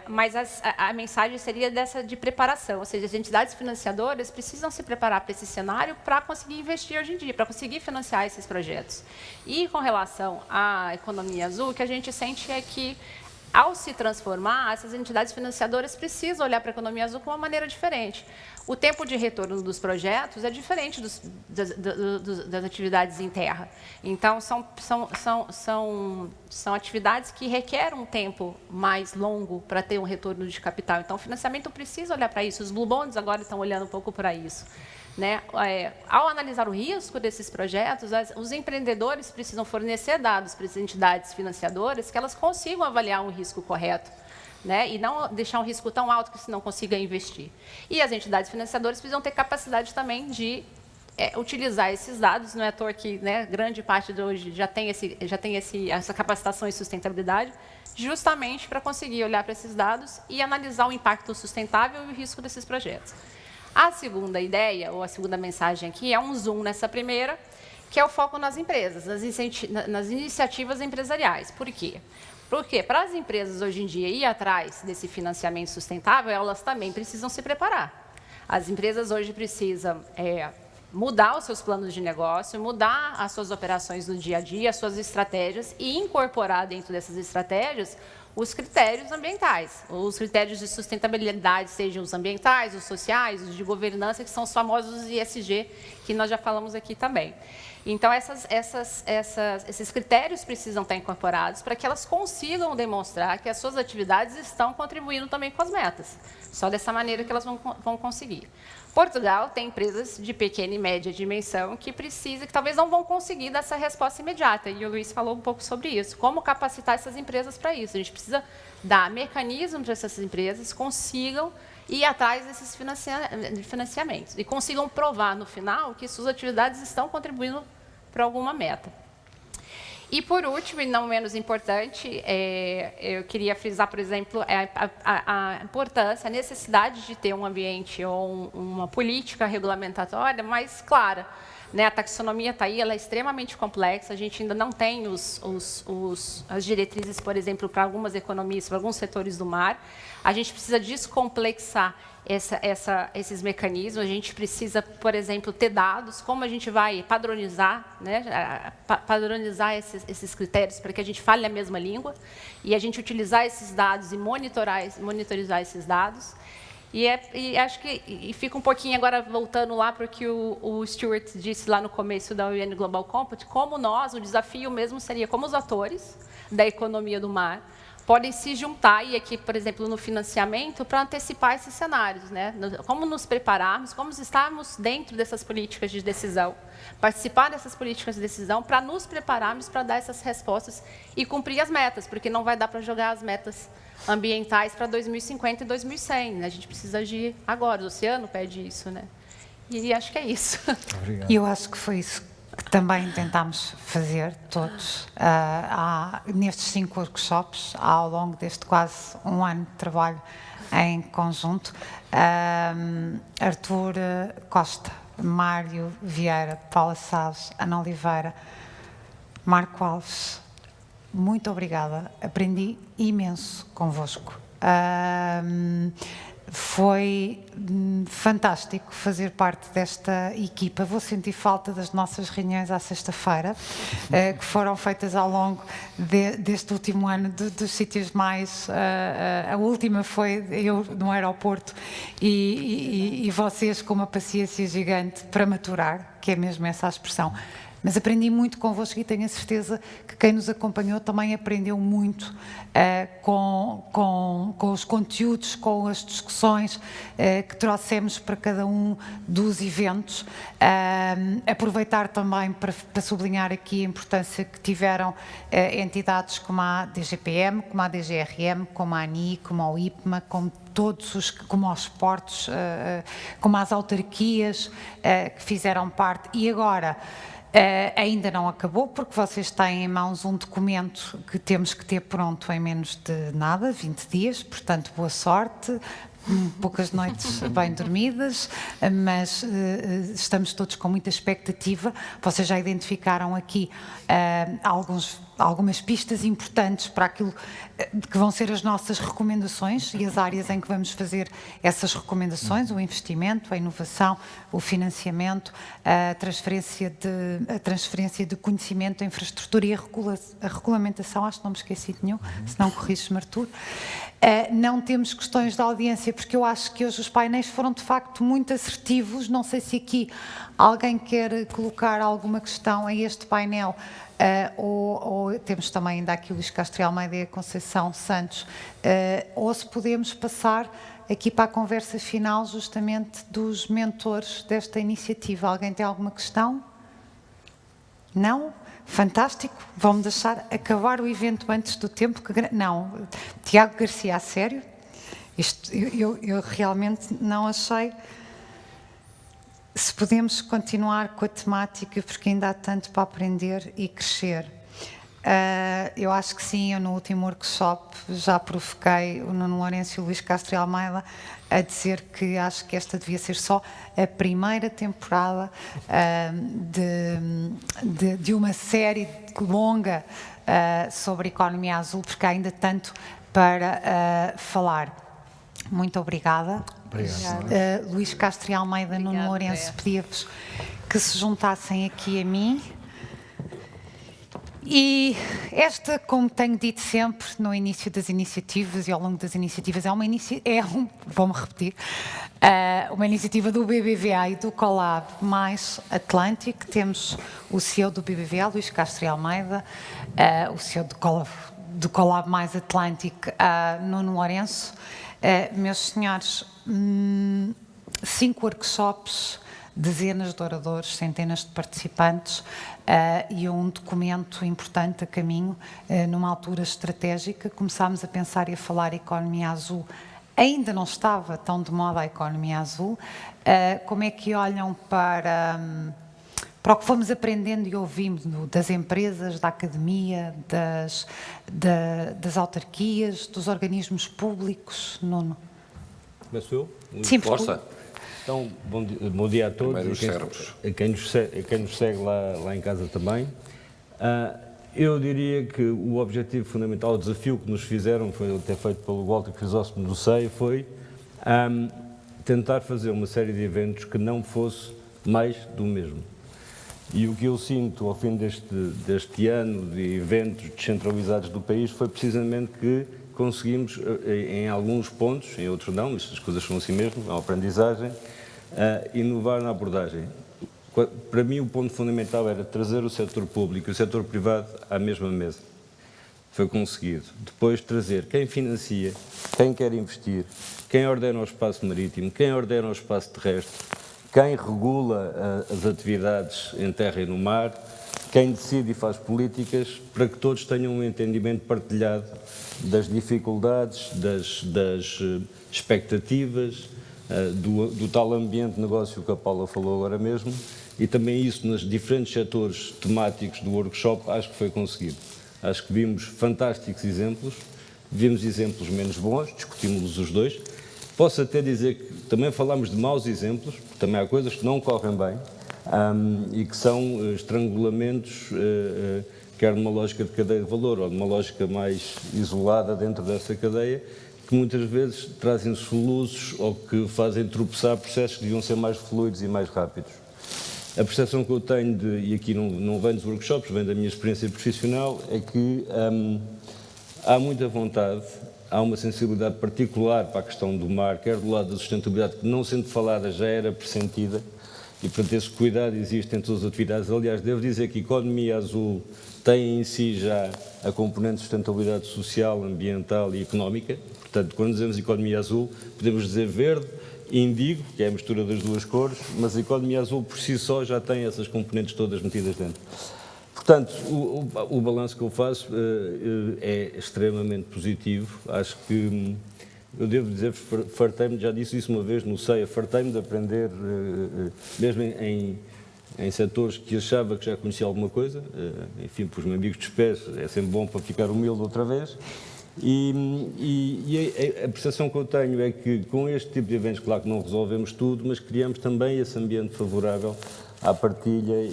Mas a mensagem seria dessa de preparação, ou seja, as entidades financiadoras precisam se preparar para esse cenário para conseguir investir hoje em dia, para conseguir financiar esses projetos. E com relação à economia azul, o que a gente sente é que Ao se transformar, essas entidades financiadoras precisam olhar para a economia azul com uma maneira diferente. O tempo de retorno dos projetos é diferente das atividades em terra. Então, são atividades que requerem um tempo mais longo para ter um retorno de capital. Então, o financiamento precisa olhar para isso. Os Blue Bonds agora estão olhando um pouco para isso. Né? Ao analisar o risco desses projetos, os empreendedores precisam fornecer dados para as entidades financiadoras que elas consigam avaliar um risco correto, né? E não deixar um risco tão alto que se não consiga investir. E as entidades financiadoras precisam ter capacidade também de utilizar esses dados. Não é à toa que, né, grande parte de hoje já tem essa capacitação em sustentabilidade, justamente para conseguir olhar para esses dados e analisar o impacto sustentável e o risco desses projetos. A segunda ideia, ou a segunda mensagem aqui, é um zoom nessa primeira, que é o foco nas empresas, nas iniciativas empresariais. Por quê? Porque para as empresas hoje em dia ir atrás desse financiamento sustentável, elas também precisam se preparar. As empresas hoje precisam mudar os seus planos de negócio, mudar as suas operações no dia a dia, as suas estratégias e incorporar dentro dessas estratégias os critérios ambientais, os critérios de sustentabilidade, sejam os ambientais, os sociais, os de governança, que são os famosos ESG, que nós já falamos aqui também. Então, esses critérios precisam estar incorporados para que elas consigam demonstrar que as suas atividades estão contribuindo também com as metas. Só dessa maneira que elas vão conseguir. Portugal tem empresas de pequena e média dimensão que talvez não vão conseguir dar essa resposta imediata. E o Luiz falou um pouco sobre isso. Como capacitar essas empresas para isso? A gente precisa dar mecanismos para essas empresas consigam ir atrás desses financiamentos e consigam provar no final que suas atividades estão contribuindo para alguma meta. E, por último, e não menos importante, eu queria frisar, por exemplo, a importância, a necessidade de ter um ambiente ou uma política regulamentatória mais clara. Né? A taxonomia está aí, ela é extremamente complexa, a gente ainda não tem as diretrizes, por exemplo, para algumas economias, para alguns setores do mar. A gente precisa descomplexar esses mecanismos, a gente precisa, por exemplo, ter dados, como a gente vai padronizar, né? Padronizar esses critérios para que a gente fale a mesma língua e a gente utilizar esses dados e monitorizar esses dados. E acho que fica um pouquinho agora voltando lá para o que o Stuart disse lá no começo da UN Global Compact, como o desafio mesmo seria como os atores da economia do mar podem se juntar, e aqui, por exemplo, no financiamento, para antecipar esses cenários, né? Como nos prepararmos, como estarmos dentro dessas políticas de decisão, participar dessas políticas de decisão para nos prepararmos para dar essas respostas e cumprir as metas, porque não vai dar para jogar as metas ambientais para 2050 e 2100, né? A gente precisa agir agora, o oceano pede isso, né? E acho que é isso. Obrigado. E eu acho que foi isso que também tentámos fazer todos nestes 5 workshops, ao longo deste quase um ano de trabalho em conjunto. Artur Costa, Mário Vieira, Paula Salles, Ana Oliveira, Marco Alves, muito obrigada, aprendi imenso convosco. Foi fantástico fazer parte desta equipa. Vou sentir falta das nossas reuniões à sexta-feira, que foram feitas ao longo deste último ano, dos sítios mais... a última foi eu no aeroporto e vocês com uma paciência gigante para maturar, que é mesmo essa a expressão. Mas aprendi muito convosco e tenho a certeza que quem nos acompanhou também aprendeu muito com os conteúdos, com as discussões que trouxemos para cada um dos eventos. Aproveitar também para sublinhar aqui a importância que tiveram entidades como a DGPM, como a DGRM, como a ANI, como a IPMA, como aos portos, como as autarquias que fizeram parte. E agora... ainda não acabou, porque vocês têm em mãos um documento que temos que ter pronto em menos de 20 dias, portanto, boa sorte, poucas noites bem dormidas, mas estamos todos com muita expectativa. Vocês já identificaram aqui algumas pistas importantes para aquilo que vão ser as nossas recomendações e as áreas em que vamos fazer essas recomendações: o investimento, a inovação, o financiamento, a transferência de conhecimento, a infraestrutura e a regulamentação. Acho que não me esqueci de nenhum, se não corriges-me, Artur. Não temos questões de audiência, porque eu acho que hoje os painéis foram de facto muito assertivos. Não sei se aqui alguém quer colocar alguma questão a este painel, ou temos também ainda aqui o Luís Castro Almeida e a Conceição Santos, ou se podemos passar aqui para a conversa final justamente dos mentores desta iniciativa. Alguém tem alguma questão? Não? Fantástico. Vão-me deixar acabar o evento antes do tempo que... Não. Tiago Garcia, a sério? Isto, eu realmente não achei... Se podemos continuar com a temática, porque ainda há tanto para aprender e crescer. Eu acho que sim. Eu no último workshop já provoquei o Nuno Lourenço e o Luís Castro Almeida a dizer que acho que esta devia ser só a primeira temporada de uma série longa sobre a economia azul, porque há ainda tanto para falar. Muito obrigada. Luís Castro Almeida, Nuno Lourenço, pedia-vos que se juntassem aqui a mim. E esta, como tenho dito sempre no início das iniciativas e ao longo das iniciativas, vou-me repetir, uma iniciativa do BBVA e do Colab mais Atlântico. Temos o CEO do BBVA, Luís Castro Almeida, o CEO do Colab mais Atlântico, Nuno Lourenço. Meus senhores, 5 workshops, dezenas de oradores, centenas de participantes e um documento importante a caminho, numa altura estratégica. Começámos a pensar e a falar economia azul. Ainda não estava tão de moda a economia azul. Como é que olham para o que fomos aprendendo e ouvimos das empresas, da academia, das autarquias, dos organismos públicos? Nuno? Começo eu? Sim, força. Então, bom dia a todos, a quem nos segue lá em casa também. Eu diria que o objetivo fundamental, o desafio que nos fizeram, foi até feito pelo Walter Crisóstomo do SEI, foi tentar fazer uma série de eventos que não fosse mais do mesmo. E o que eu sinto ao fim deste ano de eventos descentralizados do país foi precisamente que conseguimos, em alguns pontos, em outros não, as coisas são assim mesmo, é uma aprendizagem, inovar na abordagem. Para mim, o ponto fundamental era trazer o setor público e o setor privado à mesma mesa. Foi conseguido. Depois, trazer quem financia, quem quer investir, quem ordena o espaço marítimo, quem ordena o espaço terrestre, quem regula as atividades em terra e no mar, quem decide e faz políticas, para que todos tenham um entendimento partilhado das dificuldades, das expectativas, do tal ambiente de negócio que a Paula falou agora mesmo, e também isso nos diferentes setores temáticos do workshop, acho que foi conseguido. Acho que vimos fantásticos exemplos, vimos exemplos menos bons, discutimos os dois. Posso até dizer que também falámos de maus exemplos, porque também há coisas que não correm bem e que são estrangulamentos, quer numa lógica de cadeia de valor ou numa lógica mais isolada dentro dessa cadeia, que muitas vezes trazem soluços ou que fazem tropeçar processos que deviam ser mais fluidos e mais rápidos. A percepção que eu tenho, e aqui não vem dos workshops, vem da minha experiência profissional, é que há muita vontade, há uma sensibilidade particular para a questão do mar, quer do lado da sustentabilidade, que não sendo falada já era pressentida, e portanto esse cuidado existe em todas as atividades. Aliás, devo dizer que a economia azul tem em si já a componente de sustentabilidade social, ambiental e económica. Portanto, quando dizemos economia azul, podemos dizer verde e índigo, que é a mistura das duas cores, mas a economia azul por si só já tem essas componentes todas metidas dentro. Portanto, o balanço que eu faço é extremamente positivo. Acho que, eu devo dizer, fartei-me, já disse isso uma vez no CEIA, fartei-me de aprender, mesmo em setores que achava que já conhecia alguma coisa, enfim, para os meus amigos dos pés, é sempre bom para ficar humilde outra vez, E a percepção que eu tenho é que com este tipo de eventos, claro que não resolvemos tudo, mas criamos também esse ambiente favorável à partilha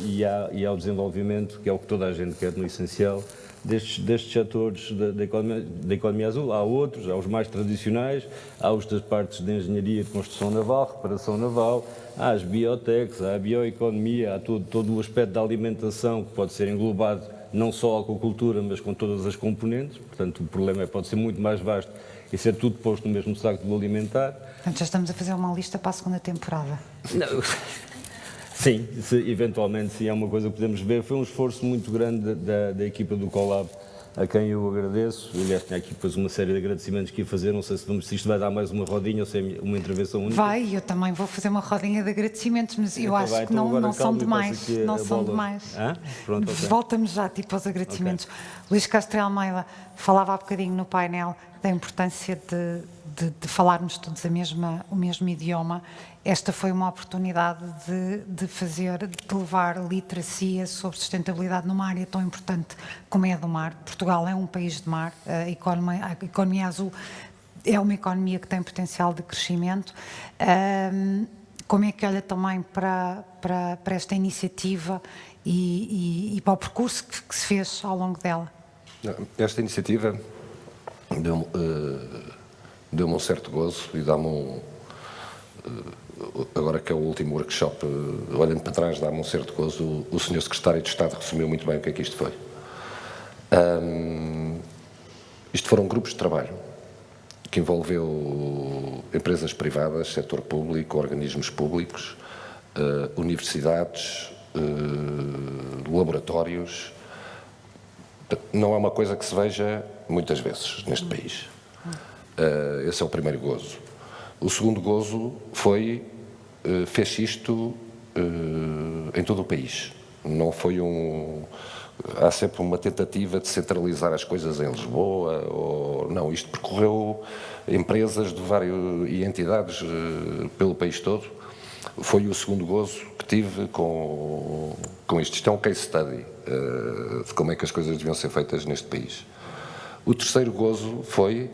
e ao desenvolvimento, que é o que toda a gente quer no essencial, destes setores da economia azul. Há outros, há os mais tradicionais, há os das partes de engenharia, de construção naval, reparação naval, há as biotechs, há a bioeconomia, há todo o aspecto da alimentação que pode ser englobado não só a aquacultura, mas com todas as componentes. Portanto, o problema pode ser muito mais vasto e ser tudo posto no mesmo saco do alimentar. Portanto, já estamos a fazer uma lista para a segunda temporada. Não. Sim, eventualmente sim, é uma coisa que podemos ver. Foi um esforço muito grande da equipa do Collab, a quem eu agradeço. Aliás, tinha aqui depois uma série de agradecimentos que ia fazer. Não sei se isto vai dar mais uma rodinha ou se é uma intervenção única. Vai, eu também vou fazer uma rodinha de agradecimentos, mas eu acho que não são demais. Não são demais. Pronto, okay. Voltamos já tipo aos agradecimentos. Okay. Luís Castro Almeida falava há bocadinho no painel da importância de falarmos todos o mesmo idioma. Esta foi uma oportunidade de levar literacia sobre sustentabilidade numa área tão importante como é a do mar. Portugal é um país de mar, a economia azul é uma economia que tem potencial de crescimento. Como é que olha também para esta iniciativa e para o percurso que se fez ao longo dela? Esta iniciativa deu-me um certo gozo e dá-me agora que é o último workshop, olhando para trás, dá-me um certo gozo. O Sr. Secretário de Estado resumiu muito bem o que é que isto foi. Isto foram grupos de trabalho que envolveu empresas privadas, setor público, organismos públicos, universidades, laboratórios. Não é uma coisa que se veja muitas vezes neste país. Esse é o primeiro gozo. O segundo gozo foi, fez isto em todo o país. Não foi há sempre uma tentativa de centralizar as coisas em Lisboa, não, isto percorreu empresas e entidades pelo país todo. Foi o segundo gozo que tive com isto. Isto é um case study de como é que as coisas deviam ser feitas neste país. O terceiro gozo foi...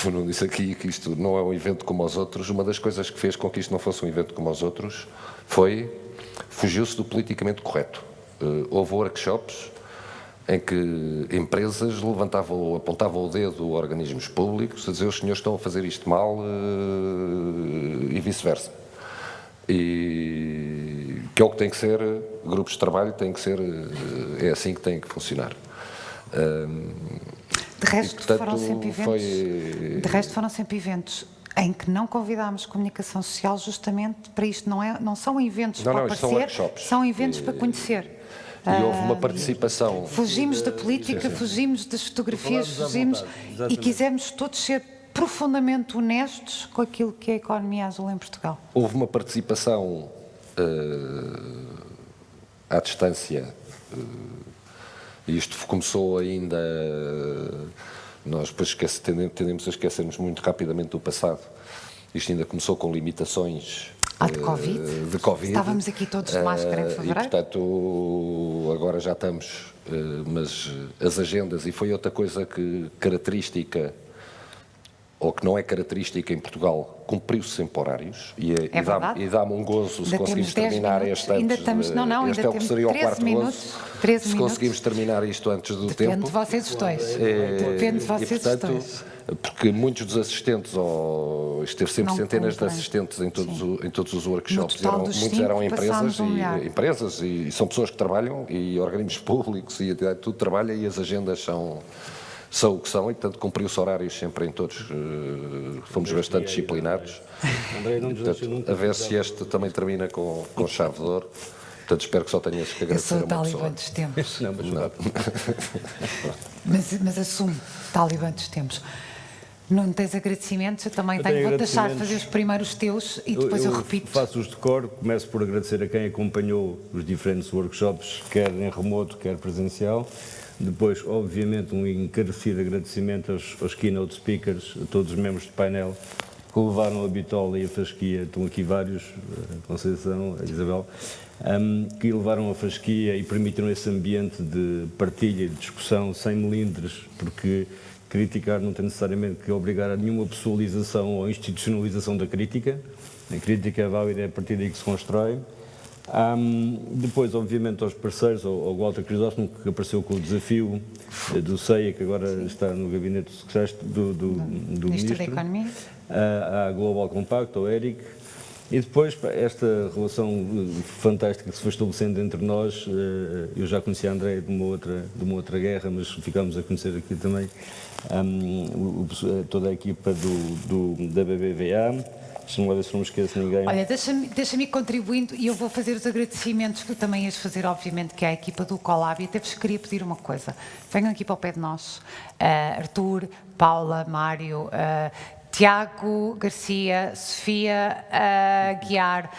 eu não disse aqui que isto não é um evento como os outros. Uma das coisas que fez com que isto não fosse um evento como os outros fugiu-se do politicamente correto. Houve workshops em que empresas apontavam o dedo a organismos públicos a dizer os senhores estão a fazer isto mal e vice-versa. E que é o que tem que ser, grupos de trabalho têm que ser, é assim que têm que funcionar. De resto, foram sempre eventos em que não convidámos comunicação social justamente para isto. Não são eventos para aparecer, são eventos para conhecer. E houve uma participação. Fugimos da política, fugimos das fotografias, e quisemos todos ser profundamente honestos com aquilo que é a economia azul em Portugal. Houve uma participação à distância. Isto começou ainda... Nós depois tendemos a esquecermos muito rapidamente do passado. Isto ainda começou com limitações de Covid. Estávamos aqui todos de máscara em fevereiro. E, portanto, agora já estamos... mas as agendas, e foi outra coisa característica, ou que não é característica em Portugal, cumpriu-se sempre horários, e dá-me um gozo se conseguimos terminar este antes. Este é o que seria o quarto gozo. Se conseguimos terminar isto antes do tempo. Depende de vocês dois. Depende de vocês dois. Porque muitos dos assistentes, isto teve sempre centenas de assistentes em todos os workshops, muitos eram empresas e são pessoas que trabalham, e organismos públicos, e tudo trabalha, e as agendas são o que são, e portanto cumpriu-se horários sempre em todos, fomos bastante disciplinados. Portanto, a ver se este também termina com chave de ouro. Portanto, espero que só tenhas que agradecer a uma pessoa. Eu sou talibã dos tempos. Mas assumo, talibã dos tempos. Não tens agradecimentos? Eu também vou deixar de fazer os primeiros teus e depois eu repito. Faço-os de cor, começo por agradecer a quem acompanhou os diferentes workshops, quer em remoto, quer presencial. Depois, obviamente, um encarecido agradecimento aos keynote speakers, a todos os membros do painel que levaram a bitola e a fasquia, estão aqui vários, a Conceição, a Isabel, que levaram a fasquia e permitiram esse ambiente de partilha e de discussão sem melindres, porque criticar não tem necessariamente que obrigar a nenhuma pessoalização ou institucionalização da crítica. A crítica é válida, é a partir daí que se constrói. Depois, obviamente, aos parceiros, ao Walter Crisóstomo, que apareceu com o desafio do CEIA, que agora está no gabinete do Ministro da Economia, à Global Compact, ao Eric, e depois esta relação fantástica que se foi estabelecendo entre nós. Eu já conhecia a André de uma outra guerra, mas ficámos a conhecer aqui também toda a equipa da BBVA. Deixa-me lá ver se não me esqueço ninguém. Olha, deixa-me ir contribuindo e eu vou fazer os agradecimentos que também ias fazer, obviamente, que é a equipa do Colab. E até vos queria pedir uma coisa. Venham aqui para o pé de nós. Artur, Paula, Mário, Tiago Garcia, Sofia Guiar,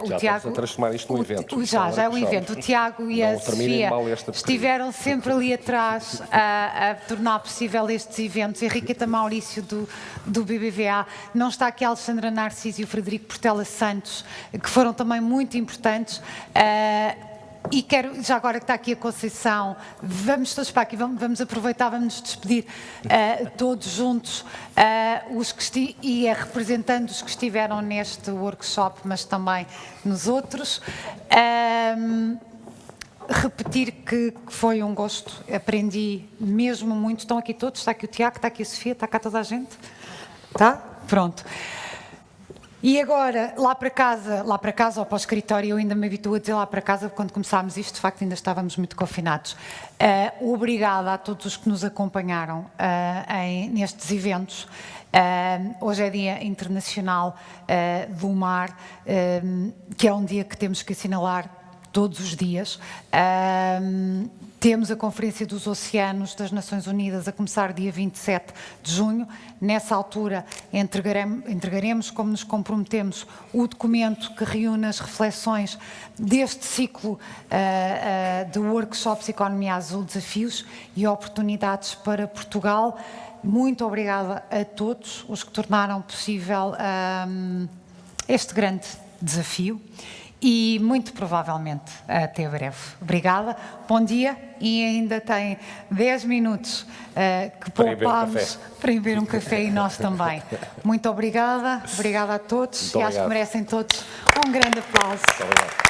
o Tiago... a transformar isto num evento. Já é um evento. O Tiago e a Sofia estiveram sempre ali atrás a tornar possível estes eventos. Henriqueta Maurício do BBVA. Não está aqui a Alexandra Narciso e o Frederico Portela Santos, que foram também muito importantes. E quero, já agora que está aqui a Conceição, vamos todos para aqui, vamos aproveitar, vamos nos despedir todos juntos, e representando os que estiveram neste workshop, mas também nos outros. Repetir que foi um gosto, aprendi mesmo muito. Estão aqui todos, está aqui o Tiago, está aqui a Sofia, está cá toda a gente? Está? Pronto. E agora, lá para casa ou para o escritório, eu ainda me habituo a dizer lá para casa, quando começámos isto, de facto ainda estávamos muito confinados. Obrigada a todos os que nos acompanharam nestes eventos. Hoje é Dia Internacional do Mar, que é um dia que temos que assinalar todos os dias. Temos a Conferência dos Oceanos das Nações Unidas a começar dia 27 de junho. Nessa altura entregaremos, como nos comprometemos, o documento que reúne as reflexões deste ciclo de workshops Economia Azul, desafios e oportunidades para Portugal. Muito obrigada a todos os que tornaram possível este grande desafio. E, muito provavelmente, até breve. Obrigada, bom dia, e ainda tem 10 minutos que poupámos para ir beber um café e nós também. Muito obrigada a todos, e acho que merecem todos um grande aplauso. Muito obrigado.